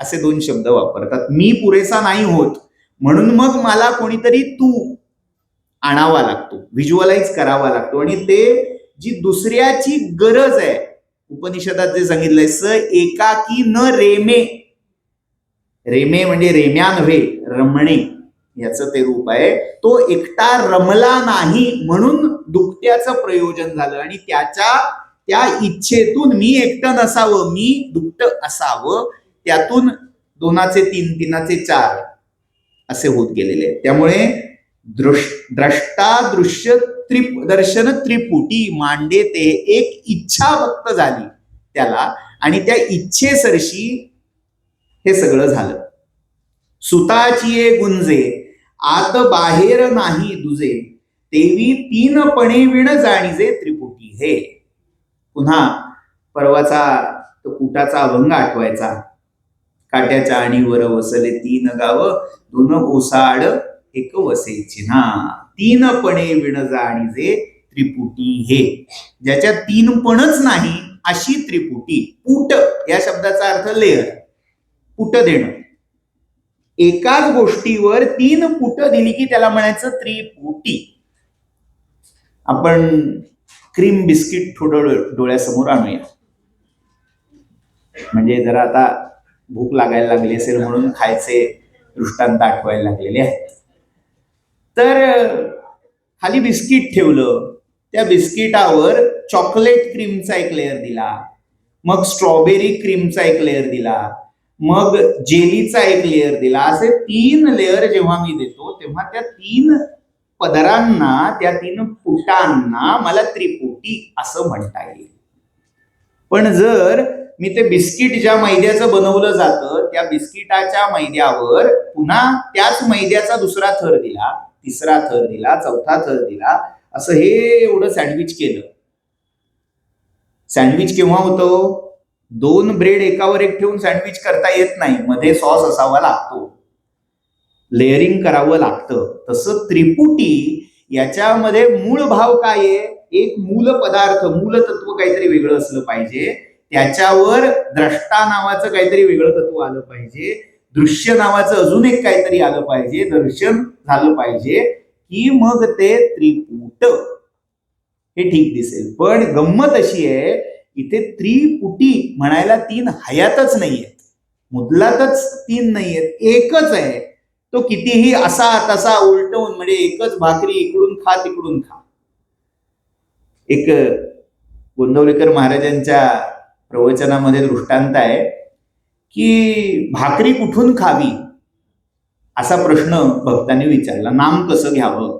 असे 2 शब्द वापरतात. मी पुरेसा नाही होत म्हणून मग मला कोणीतरी तू आणावा लागतो, व्हिज्युअलाइज करावा लागतो. आणि ते जी दुसऱ्याची गरज आहे, उपनिषदात जे सांगितलंय, स एकाकी न रेमे, रेमे म्हणजे रेम्या नव्हे, रमणे याचं ते रूप आहे. तो एकटा रमला नाही म्हणून दुकट्याचं प्रयोजन झालं आणि त्या इच्छेतून मी एकटं नसावं, मी दुकट असावं, त्यातून 2चे 3, 3चे 4 असे होत गेलेले आहेत. त्यामुळे द्रष्टा दृश्य दर्शन त्रिपुटी मांडे ते, एक इच्छा व्यक्त झाली त्याला आणि त्या इच्छेसरशी हे सगळं झालं. सुताची ये गुंजे आत बाहेर नाही दुजे, तेवी 3पणे विण जाणीजे त्रिपुटी हे. पुन्हा परवाचा तो कुटाचा अभंग आठवायचा. काट्याच्या आणीवर वसले 3 गाव, 2 ओसाड एक वसेची ना, 3पणे विण जाणीजे त्रिपुटी हे. ज्याच्यात 3पणच नाही अशी त्रिपुटी. पुट या शब्दाचा अर्थ लेअर, पुट देणं. एकाच गोष्टीवर 3 पुट दिली की त्याला म्हणायचं त्रिपुटी. आपण क्रीम बिस्किट थोडं डोळ्यासमोर आणूया, म्हणजे जरा आता भूक लागायला लागली असेल म्हणून खायचे दृष्टांत आठवायला लागलेले आहेत. तर खाली बिस्किट ठेवलं, त्या बिस्किटावर चॉकलेट क्रीमचा एक लेअर दिला, मग स्ट्रॉबेरी क्रीमचा एक लेअर दिला, मग जेलीचा एक लेअर दिला. असे 3 लेअर जेव्हा मी देतो तेव्हा त्या 3 पदरांना, त्या 3 पुटांना मला त्रिपुटी असं म्हणता येईल. पण जर मी ते बिस्किट ज्या मैद्याचं बनवलं जातं त्या बिस्किटाच्या मैद्यावर पुन्हा त्याच मैद्याचा दुसरा थर दिला, तिसरा थर दिला, चौथा थर दिला, असं हे एवढं सँडविच केलं. सँडविच केव्हा होतं? 2 ब्रेड एकावर एक ठेवून सँडविच करता येत नाही, मध्ये सॉस असावा लागतो, लेअरिंग करावं लागतं. तसं त्रिपुटी याच्यामध्ये मूळ भाव काय आहे? एक मूल पदार्थ, मूल तत्व काहीतरी वेगळं असलं पाहिजे, त्याच्यावर द्रष्टा नावाचं काहीतरी वेगळं तत्व आलं पाहिजे, दृश्य नावाचं अजून एक काहीतरी आलं पाहिजे, दर्शन झालं पाहिजे, की मग ते त्रिपुट हे ठीक दिसेल. पण गंमत अशी आहे, इथे त्रिपुटी म्हणायला 3 हयातच नाहीयेत, मुदलातच 3 नाहीयेत, एकच आहे. तो कितीही असा तसा उलटवून, म्हणजे एकच भाकरी इकडून खा तिकडून खा. एक गोंदवलेकर महाराजांच्या प्रवचनामध्ये दृष्टांत आहे की भाकरी कुठून खावी असा प्रश्न भक्तांनी विचारला. नाम कसं घ्यावं?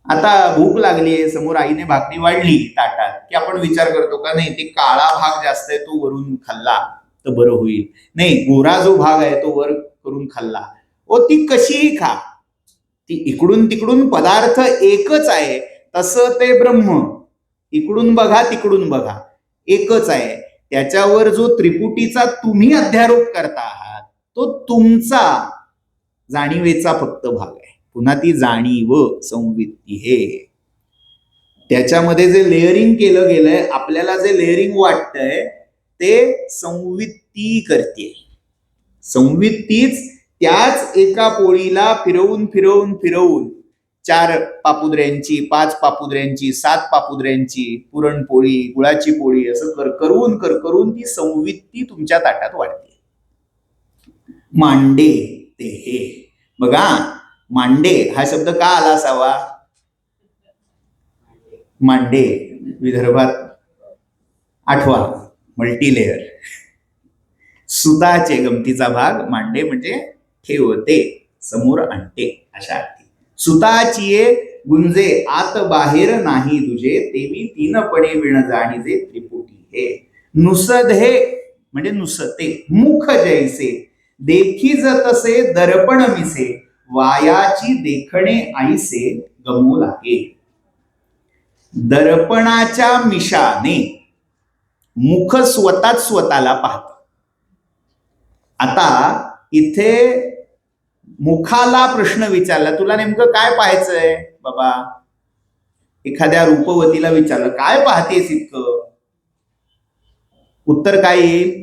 आता भूक लागली आहे, समोर आईने भाकरी वाढली ताटात, की आपण विचार करतो का नाही ते काळा भाग जास्त आहे तो वरून खाल्ला तर बरं होईल, नाही गोरा जो भाग आहे तो वर करून खाल्ला. ओ ती कशीही खा, ती इकडून तिकडून पदार्थ एकच आहे. तसं ते ब्रह्म इकडून बघा तिकडून बघा एकच आहे. त्याच्यावर जो त्रिपुटीचा तुम्ही अध्यारोप करता आहात तो तुमचा जाणीवेचा फक्त भाग आहे. पुन्हा ती जाणीव संवित्ती हे त्याच्यामध्ये जे लेअरिंग केलं गेलंय, आपल्याला जे लेअरिंग वाटतंय ते संवित्ती करते. संवित्तीच त्याच एका पोळीला फिरवून फिरवून फिरवून 4 पापुद्र्यांची, 5 पापुद्र्यांची, 7 पापुद्र्यांची पुरणपोळी, गुळाची पोळी असं करकरून करकरून ती संवित्ती तुमच्या ताटात वाढते. मांडे ते हे बघा, मांडे हा शब्द का आला असावा? मांडे विदर्भात आठवा मल्टीलेअर, सुताचे गमतीचा भाग. मांडे म्हणजे ठेवते, समोर आणते अशा अर्थी. सुताची गुंजे आत बाहेर नाही दुजे, तेवी तीनपणे विण जाणीजे त्रिपुटी हे. नुसधे म्हणजे नुसते, मुख जैसे देखीज तसे दर्पण मिसे, वायाची देखणे आईसे गमू लागे. दर्पणाच्या मिशाने मुख स्वतःच स्वतःला पाहत. आता इथे मुखाला प्रश्न विचारला, तुला नेमकं काय पाहायचंय बाबा? एखाद्या रूपवतीला विचारलं काय पाहतेस इतकं, उत्तर काय येईल?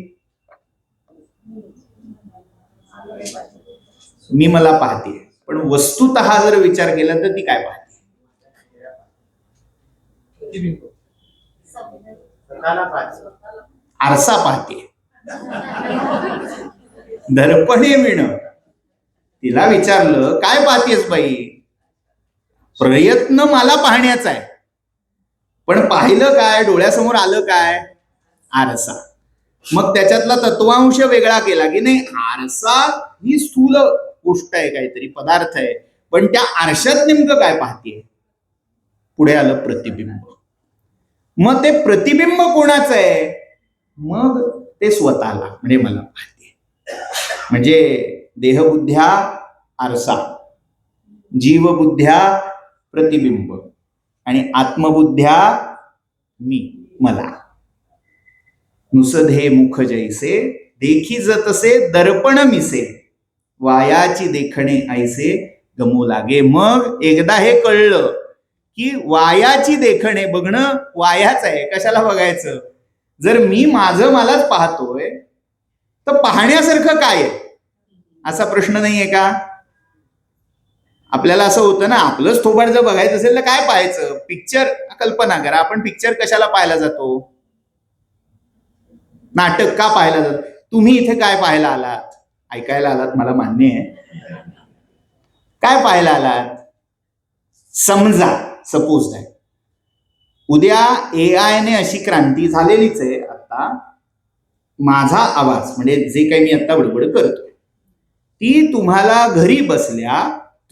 मी मला पाहते. पण वस्तुतः जर विचार केला तर ती काय पाहते? आरसा पाहते. दर्पणे विण. तिला विचारलं काय पाहतेस बाई? प्रयत्न मला पाहण्याचा आहे, पण पाहिलं काय? डोळ्यासमोर आलं काय? आरसा. मग त्याच्यातला तत्वांश वेगळा केला की नाही, आरसा ही स्थूल गोष्ट आहे, काहीतरी पदार्थ आहे, पण त्या आरशात नेमकं काय पाहते? पुढे आलं प्रतिबिंब. मग ते प्रतिबिंब कोणाचं आहे? मग ते स्वतःला म्हणजे मला पाहते. म्हणजे देहबुद्ध्या आरसा, जीवबुद्ध्या प्रतिबिंब आणि आत्मबुद्ध्या मी मला. नुसधे मुख जैसे देखीज तसे दर्पण मिसे, वायाची देखणे ऐसे गमू लागे. मग एकदा हे कळलं की वायाची देखणे बघणं वायाच आहे. कशाला बघायचं? जर मी माझं मलाच पाहतोय तर पाहण्यासारखं काय आहे असा प्रश्न नाहीये का? आपल्याला असं होतं ना, आपलंच थोबाड जर बघायचं असेल तर काय पाहायचं? पिक्चर. कल्पना करा, आपण पिक्चर कशाला पाहायला जातो? नाटक का पाहायला जातो? तुम्ही इथे काय पाहायला आलात? ऐकायला आलात मला मान्य आहे. काय पाहायला आलात? समजा सपोज दॅट उद्या AI ने अशी क्रांती झालेलीच आहे. आता माझा आवाज म्हणजे जे काही मी आता बडबड करतोय ती तुम्हाला घरी बसल्या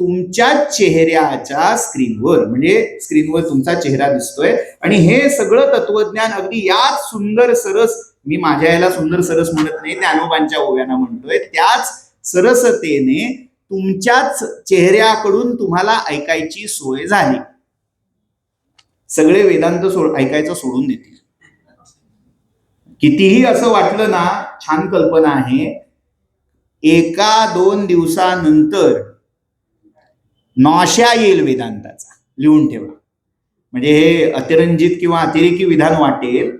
तुमच्या चेहऱ्याच्या स्क्रीनवर, म्हणजे स्क्रीनवर तुमचा चेहरा दिसतोय आणि हे सगळं तत्वज्ञान अगदी याच सुंदर सरस, मी माझ्या याला सुंदर सरस म्हणत नाही, ज्ञानोबांच्या ओव्याना म्हणतोय, त्याच सरसतेने तुमच्याच चेहऱ्याकडून तुम्हाला ऐकायची सोय झाली. सगळे वेदांत ऐकायचं सोडून देतील. कितीही असं वाटलं ना, छान कल्पना आहे, 1-2 दिवसानंतर नॉशा येईल वेदांताचा. लिहून ठेवा. म्हणजे हे अतिरंजित किंवा अतिरेकी विधान वाटेल,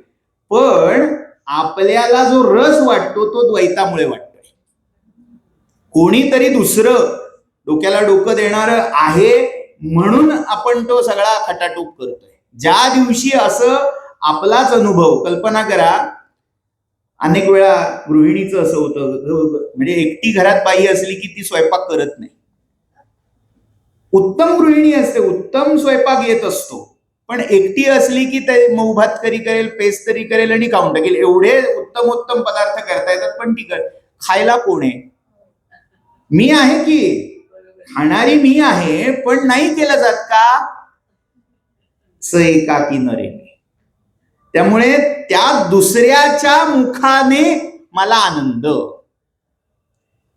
पण आपल्याला जो रस वाटतो तो द्वैतामुळे वाटतोय. कोणीतरी दुसरं डोक्याला डोकं देणार आहे म्हणून आपण तो सगळा खटाटोप करतोय. ज्या दिवशी असं आपलाच अनुभव, कल्पना करा, अनेक वेळा गृहिणीचं असं होतं, म्हणजे एकटी घरात बाई असली की ती स्वयंपाक करत नाही. उत्तम गृहिणी असते, उत्तम स्वयंपाक येत असतो, पण एकटी असली की ते मऊ भात तरी करेल, पेस्ट तरी करेल आणि खाऊन टाकेल. एवढे उत्तम उत्तम पदार्थ करता येतात, पण ती खायला कोण आहे? मी आहे की, खाणारी मी आहे, पण नाही केलं जात का? स एकाकी नरे. त्यामुळे त्या दुसऱ्याच्या मुखाने मला आनंद.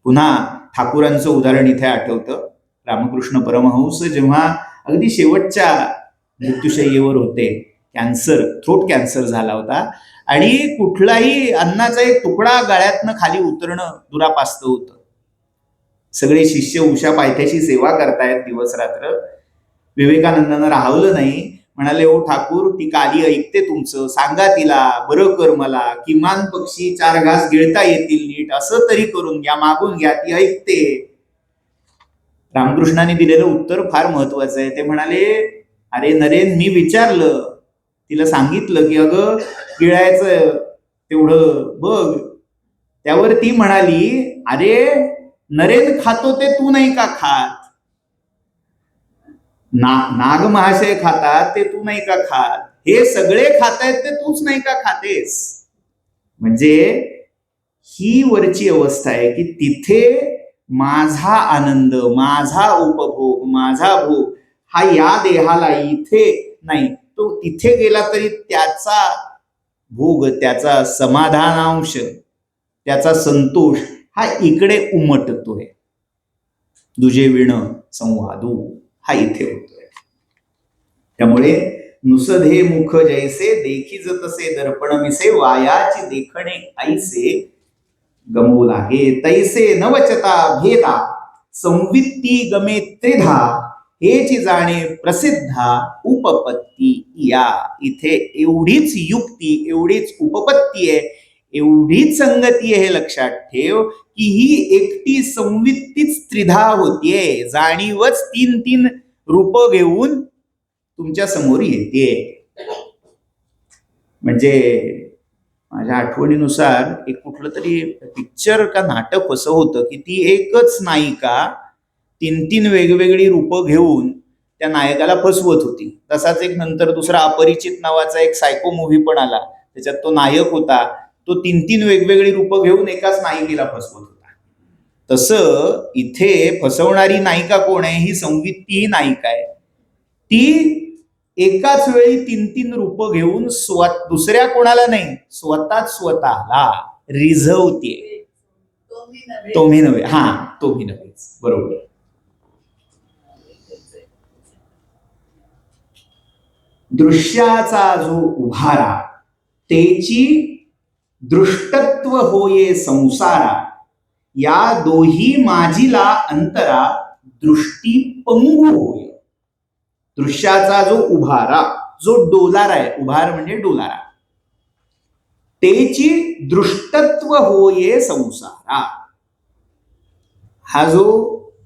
पुन्हा ठाकूरांचं उदाहरण इथे आठवतं. रामकृष्ण परमहंस जेव्हा अगदी शेवटच्या मृत्यूशय्येवर होते, कॅन्सर, थ्रोट कॅन्सर झाला होता आणि कुठलाही अन्नाचा एक तुकडा गळ्यातनं खाली उतरणं दुरापास्त होतं. सगळे शिष्य उषा पायथ्याची सेवा करतायत दिवस रात्र. विवेकानंदांना राहवलं नाही. म्हणाले, ओ ठाकूर, ती काली ऐकते तुमचं, सांगा तिला बरं कर मला, किमान पक्षी 4 घास गिळता येतील नीट, असं तरी करून घ्या, मागून घ्या, ती ऐकते. रामकृष्णाने दिलेलं उत्तर फार महत्वाचं आहे. ते म्हणाले, अरे नरेन, मी विचारलं, तिला सांगितलं की अगं गिळायचं तेवढं बघ. त्यावर ती म्हणाली, अरे नरेन, खातो ते तू नाही का खात? नाग महाशय खातात ते तू नाही का खात? हे सगळे खातायत ते तूच नाही का खातेस? म्हणजे ही वरची अवस्था आहे की तिथे माझा आनंद, माझा उपभोग, माझा भोग हा या देहाला इथे नाही, तो तिथे गेला तरी त्याचा भोग, त्याचा समाधानांश, त्याचा संतोष हा इकडे उमटतोय. दुजे विण संवादू हा इथे होतोय. त्यामुळे नुसधे मुख जैसे, देखीज तसे दर्पण मिसे, वायाची देखणे ऐसे, गमू लागे तैसे नवचता भेदा, संवित्ती गमे त्रिधा, हेची जाणे प्रसिद्धा उपपत्ती या. इथे एवढीच युक्ती, एवढीच उपपत्ती आहे, एवढीच संगती आहे. हे लक्षात ठेव की ही एकटी संवित्तीच त्रिधा होतीये. जाणीवच 3-3 रूप घेऊन तुमच्या समोर येते. म्हणजे माझ्या आठवणीनुसार एक कुठलं तरी पिक्चर का नाटक असं होतं की ती एकच नायिका 3-3 वेगवेगळी रूपं घेऊन त्या नायकाला फसवत होती. तसाच एक नंतर दुसरा अपरिचित नावाचा एक सायको मूव्ही पण आला. त्याच्यात तो नायक होता, तो 3-3 वेगवेगळी रूपं घेऊन एकाच नायिकेला फसवत होता. तसं इथे फसवणारी नायिका कोण आहे? ही संवित्ती ही नायिका आहे. ती एकाच वेळी 3-3 रूपं घेऊन दुसऱ्या कोणाला नाही, स्वतःला रिझवते. तो मी नव्हे, हा, तो मी नव्हेच, बरोबर. दृश्याचा जो उभारा, तेची दृष्टत्व होये संसारा, या दोही माझीला अंतरा, दृष्टी पंगू होय. दृश्याचा जो उभारा, जो डोलारा आहे, उभार म्हणजे डोलारा, तेची दृष्टत्व होये संसारा. हा जो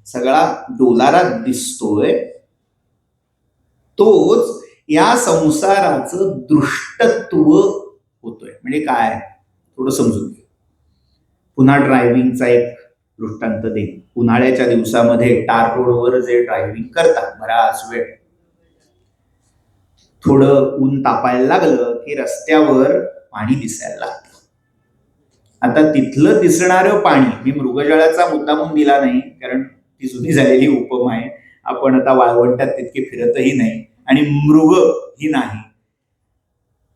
सगळा डोलारा दिसतोय तोच या संसाराचं दृष्टत्व होतोय. म्हणजे काय, थोडं समजून घे. पुन्हा ड्रायव्हिंगचा एक दृष्टांत दे. उन्हाळ्याच्या दिवसामध्ये टार रोडवर जे ड्रायव्हिंग करतात बराच वेळ, थोडं ऊन तापायला लागलं की रस्त्यावर पाणी दिसायला लागतं. आता तिथलं दिसणारं पाणी, मी मृगजळाचा मुद्दामून दिला नाही कारण ती जुनी झालेली उपमा आहे. आपण आता वाळवंटात तितके फिरतही नाही आणि मृग ही नाही.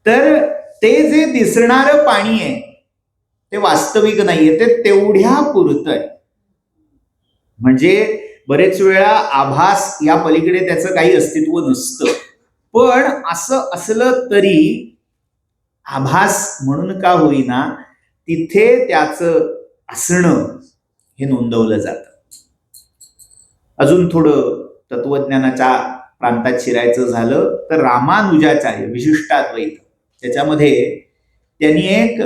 तर ते जे दिसणारं पाणी आहे ते वास्तविक नाहीये, ते तेवढ्या पुरतं आहे. म्हणजे बरेच वेळा आभास या पलीकडे त्याचं काही अस्तित्व नसतं. पण असं असलं तरी आभास म्हणून का होईना तिथे त्याचं असणं हे नोंदवलं जातं. अजून थोडं तत्वज्ञानाच्या प्रांतात शिरायचं झालं तर रामानुजाचार्य विशिष्टाद्वैत, त्याच्यामध्ये त्यांनी एक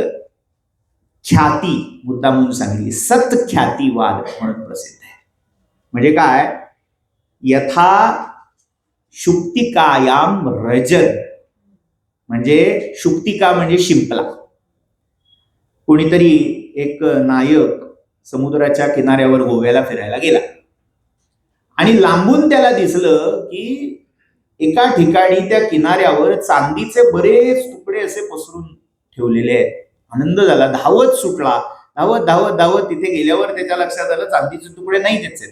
ख्याती मुद्दामून सांगितली, सत्ख्यातीवाद म्हणून प्रसिद्ध आहे. म्हणजे काय, यथा शुक्तिकायाम रजत, म्हणजे शुक्तिका म्हणजे शिंपला. कोणीतरी एक नायक समुद्राच्या किनाऱ्यावर गोव्याला फिरायला गेला आणि लांबून त्याला दिसलं की एका ठिकाणी त्या किनाऱ्यावर चांदीचे बरेच तुकडे असे पसरून ठेवलेले आहेत. आनंद झाला, धावत सुटला धावत धावत धावत तिथे गेल्यावर त्याच्या लक्षात आलं चांदीचे तुकडे नाही त्याचे,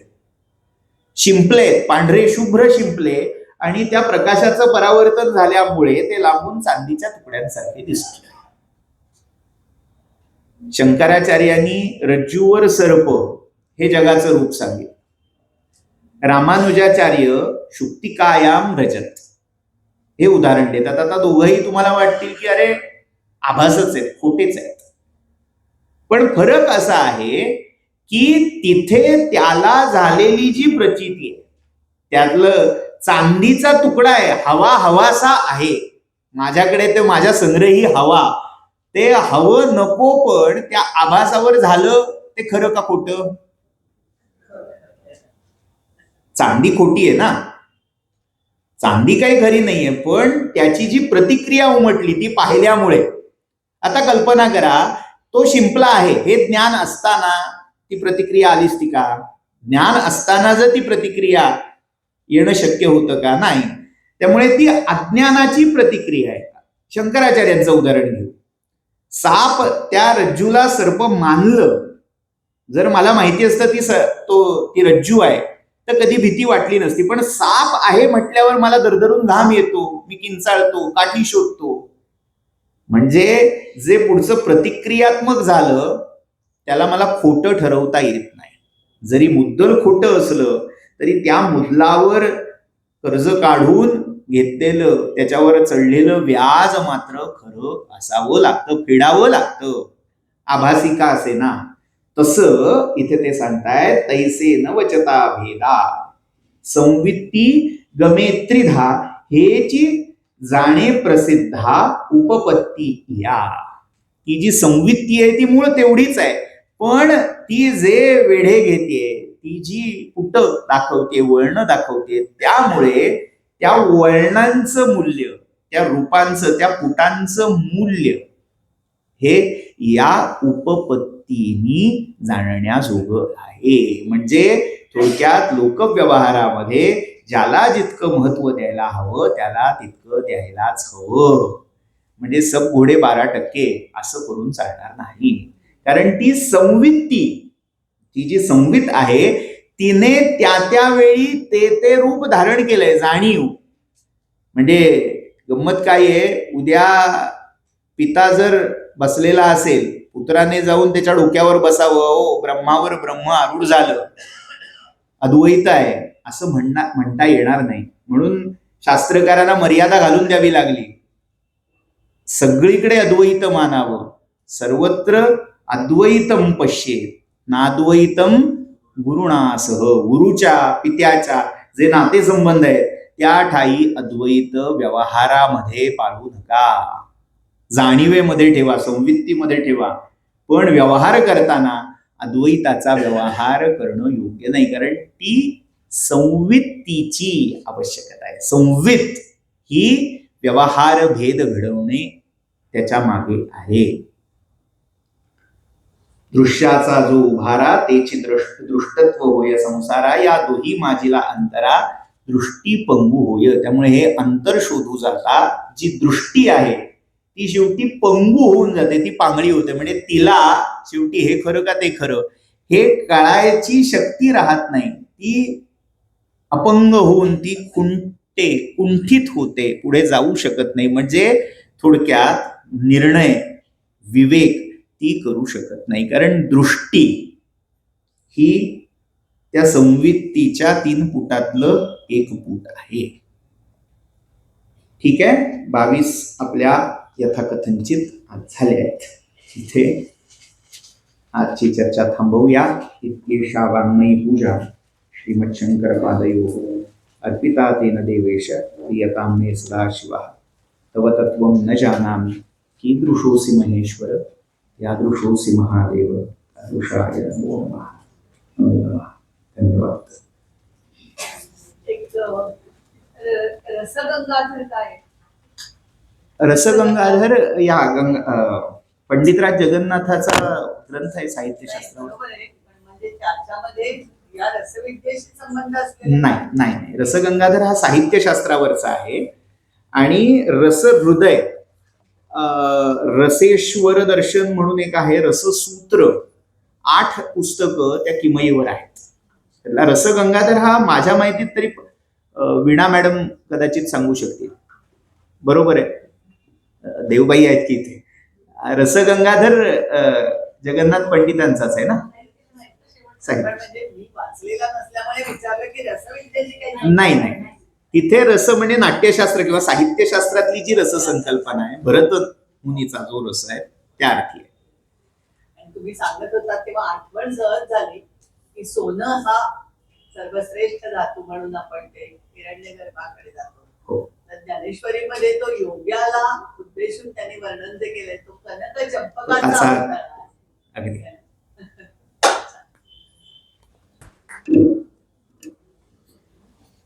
शिंपले, पांढरे शुभ्र शिंपले, आणि त्या प्रकाशाचं परावर्तन झाल्यामुळे ते लांबून चांदीच्या तुकड्यांसारखे दिसले. शंकराचार्यांनी रज्जूवर सर्प हे जगाचं रूप सांगितलं. रामानुजाचार्य शुक्तिकायाम रजत हे उदाहरण देतात. आता दोघंही तुम्हाला वाटतील की अरे आभासच आहेत, खोटेच आहेत. पण फरक असा आहे की तिथे त्याला झालेली जी प्रचिती आहे, त्यातलं चांदीचा तुकडा आहे, हवा हवासा आहे, माझ्याकडे ते माझ्या संग्रही हवा, ते हवं नको, पण त्या आभासावर झालं ते खरं का खोटं? चांदी खोटी आहे ना, चांदी काही खरी नाहीये, पण त्याची जी प्रतिक्रिया उमटली ती पाहिल्यामुळे. आता कल्पना करा, तो शिंपला आहे हे ज्ञान असताना ती प्रतिक्रिया आलीच ती का? ज्ञान असताना जर ती प्रतिक्रिया येणं शक्य होतं का? नाही. त्यामुळे ती अज्ञानाची प्रतिक्रिया आहे. शंकराचार्यांचं उदाहरण घेऊ. साप त्या रज्जूला सर्प मानलं, जर मला माहिती असतं ती रज्जू आहे तर कधी भीती वाटली नसती, पण साप आहे म्हटल्यावर मला दरदरून घाम येतो, मी किंचाळतो, काठी शोधतो. म्हणजे जे पुढचं प्रतिक्रियात्मक झालं त्याला मला खोटं ठरवता येत नाही. जरी मुद्दल खोटं असलं तरी त्या मुद्दलावर कर्ज काढून घेतलेलं, त्याच्यावर चढलेलं व्याज मात्र खरं असावं लागतं, फेडावं लागतं, आभासी का असे ना. तसं इथे ते सांगतायत, तैसे न वचता भेदा संवित्ती गमे त्रिधा हेची जाणे प्रसिद्धा उपपत्ती या. ही जी संवित्ती आहे ती मूळ तेवढीच आहे, पण ती जे वेढे घेते, ती जी पुट दाखवते, वळणं दाखवते, त्यामुळे त्या वळणांचं मूल्य, त्या रूपांचं, त्या पुटांचं मूल्य हे या उपपत्तीनी जाणण्याजोगं आहे. म्हणजे थोडक्यात लोकव्यवहारामध्ये ज्याला जितकं महत्व द्यायला हवं त्याला तितकं द्यायलाच हवं. म्हणजे सब घोडे 12% असं करून चालणार नाही. कारण ती संवित्ती, ती जी संवित आहे तिने त्या वेळी ते रूप धारण केलंय, जाणीव. म्हणजे गंमत काय आहे, उद्या पिता जर बसलेला असेल, पुत्राने जाऊन त्याच्या डोक्यावर बसावं, ओ ब्रह्मावर ब्रह्म आरूढ झालं, अद्वैत आहे असं म्हणता येणार नाही. म्हणून शास्त्रकारांना मर्यादा घालून द्यावी लागली. सगळीकडे अद्वैत मानावं, सर्वत्र अद्वैतम पश्येत नाद्वैतम गुरुणासह. गुरुच्या पित्याच्या जे नातेसंबंध आहेत त्या ठाई अद्वैत व्यवहारामध्ये पाळू नका. जाणीवेमध्ये ठेवा, संवित्तीमध्ये ठेवा, पण व्यवहार करताना अद्वैताचा व्यवहार करणं योग्य नाही. कारण ती संवित्तीची आवश्यकता आहे. संवित ही व्यवहार भेद घडवणे त्याच्या मागे आहे. दृश्याचा जो उभारा तेची दृष्टत्व होय संसारा, या दोही माझीला अंतरा दृष्टी पंगू होय. त्यामुळे हे अंतर शोधू जाता जी दृष्टी आहे ती शेवटी पंगू होऊन जाते, ती पांगळी होते. म्हणजे तिला शेवटी हे खरं का ते खरं हे कळायची शक्ती राहत नाही. ती अपंग होऊन ती कुंठित होते, पुढे जाऊ शकत नाही. म्हणजे थोडक्यात निर्णय, विवेक ती करू शकत नाही. कारण दृष्टी ही त्या संवित्तीच्या 3 पुटातलं एक पूट आहे. ठीक आहे, 22 आपल्या यथाकथनचित आज झाले आहेत. इथे आजची चर्चा थांबवूया. इत्येषा वाङ्मयी पूजा श्रीमच्छंकर पादयोः अर्पिता तेन देवेश प्रियतां मे सदाशिवः. तव तत्त्वं न जानामि कीदृशोऽसि महेश्वर यादृशोऽसि महादेव तादृशाय नमो नमः. धन्यवाद. रसगंगाधर काय? रसगंगाधर या पंडितराज जगन्नाथाचा ग्रंथ आहे साहित्यशास्त्रावर. म्हणजे त्याच्यामध्ये या रसविद्येशी संबंध असलेला नाही. रसगंगाधर हा साहित्यशास्त्रावरचा आहे. आणि रसहृदय, रसेश्वर दर्शन म्हणून एक आहे, रससूत्र 8 पुस्तकं त्या किमईवर आहेत. त्याला रसगंगाधर हा माझ्या माहितीत तरी वीणा मॅडम कदाचित सांगू शकतील. बरोबर आहे. देवबाई आहेत की इथे. रसगंगाधर जगन्नाथ पंडितांचाच आहे ना. पण म्हणजे मी वाचलेला नसल्यामुळे विचारलं की रसविद्येची काही नाही नाही, तिथे रस म्हणजे नाट्यशास्त्र किंवा साहित्यशास्त्रातली जी रससंकल्पना आहे, भरत मुनीचा जो रस आहे त्या अर्थी आहे. आणि तुम्ही सांगत होता तेव्हा आठवण सहज झाली की सोनं हा सर्वश्रेष्ठ धातू म्हणून आपण ते हिरण्यगर्भाकडे जातो. हो. तर ज्ञानेश्वरीमध्ये तो योग्याला उद्देशून त्यांनी वर्णन जे केलंय तो कनक चंपकाचा असा- अवतार. अगदी.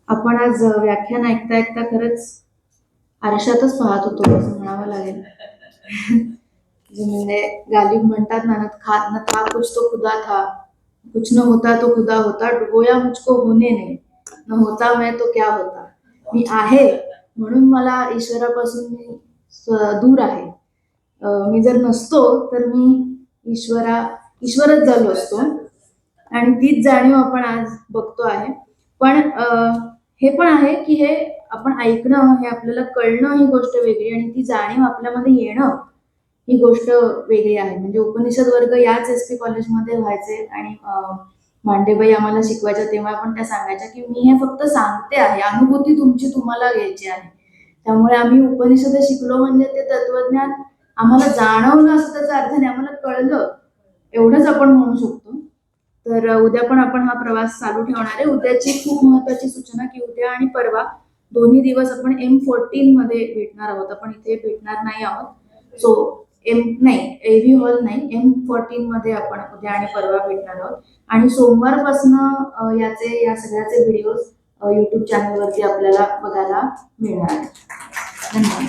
आपण आज व्याख्यान ऐकता ऐकता खरंच आरशातच पाहत होतो असं म्हणावं लागेल. म्हणजे गालिब म्हणतात ना, न था कुछ तो खुदा था, कुछ न होता तो खुदा होता, डुबोया मुझको होने ने, न होता मैं तो क्या होता. मी आहे म्हणून मला ईश्वरापासून मी दूर आहे. मी जर नसतो तर मी ईश्वरच झालो असतो. आणि तीच जाणीव आपण आज बघतो आहे. पण हे पण आहे की हे आपण ऐकणं, हे आपल्याला कळणं ही गोष्ट वेगळी आणि ती जाणीव आपल्यामध्ये येणं ही गोष्ट वेगळी आहे. म्हणजे उपनिषद वर्ग याच SP कॉलेजमध्ये व्हायचे आणि मांडेबाई आम्हाला शिकवायच्या तेव्हा पण त्या सांगायच्या की मी हे फक्त सांगते आहे, अनुभूती तुमची तुम्हाला घ्यायची आहे. त्यामुळे आम्ही उपनिषद शिकलो म्हणजे ते तत्वज्ञान आम्हाला जाणवलं असं त्याचा अर्थ नाही, आम्हाला कळलं एवढंच आपण म्हणू शकतो. तर उद्या पण आपण हा प्रवास चालू ठेवणार आहे. उद्याची खूप महत्वाची सूचना की उद्या आणि परवा दोन्ही दिवस आपण M14 मध्ये भेटणार आहोत. आपण इथे भेटणार नाही आहोत. सो AV हॉल नाही, M14 मध्ये आपण उद्या आणि परवा भेटणार आहोत. आणि सोमवारपासून या सगळ्याचे व्हिडिओज YouTube चॅनलवरती आपल्याला बघायला मिळणार आहेत. धन्यवाद.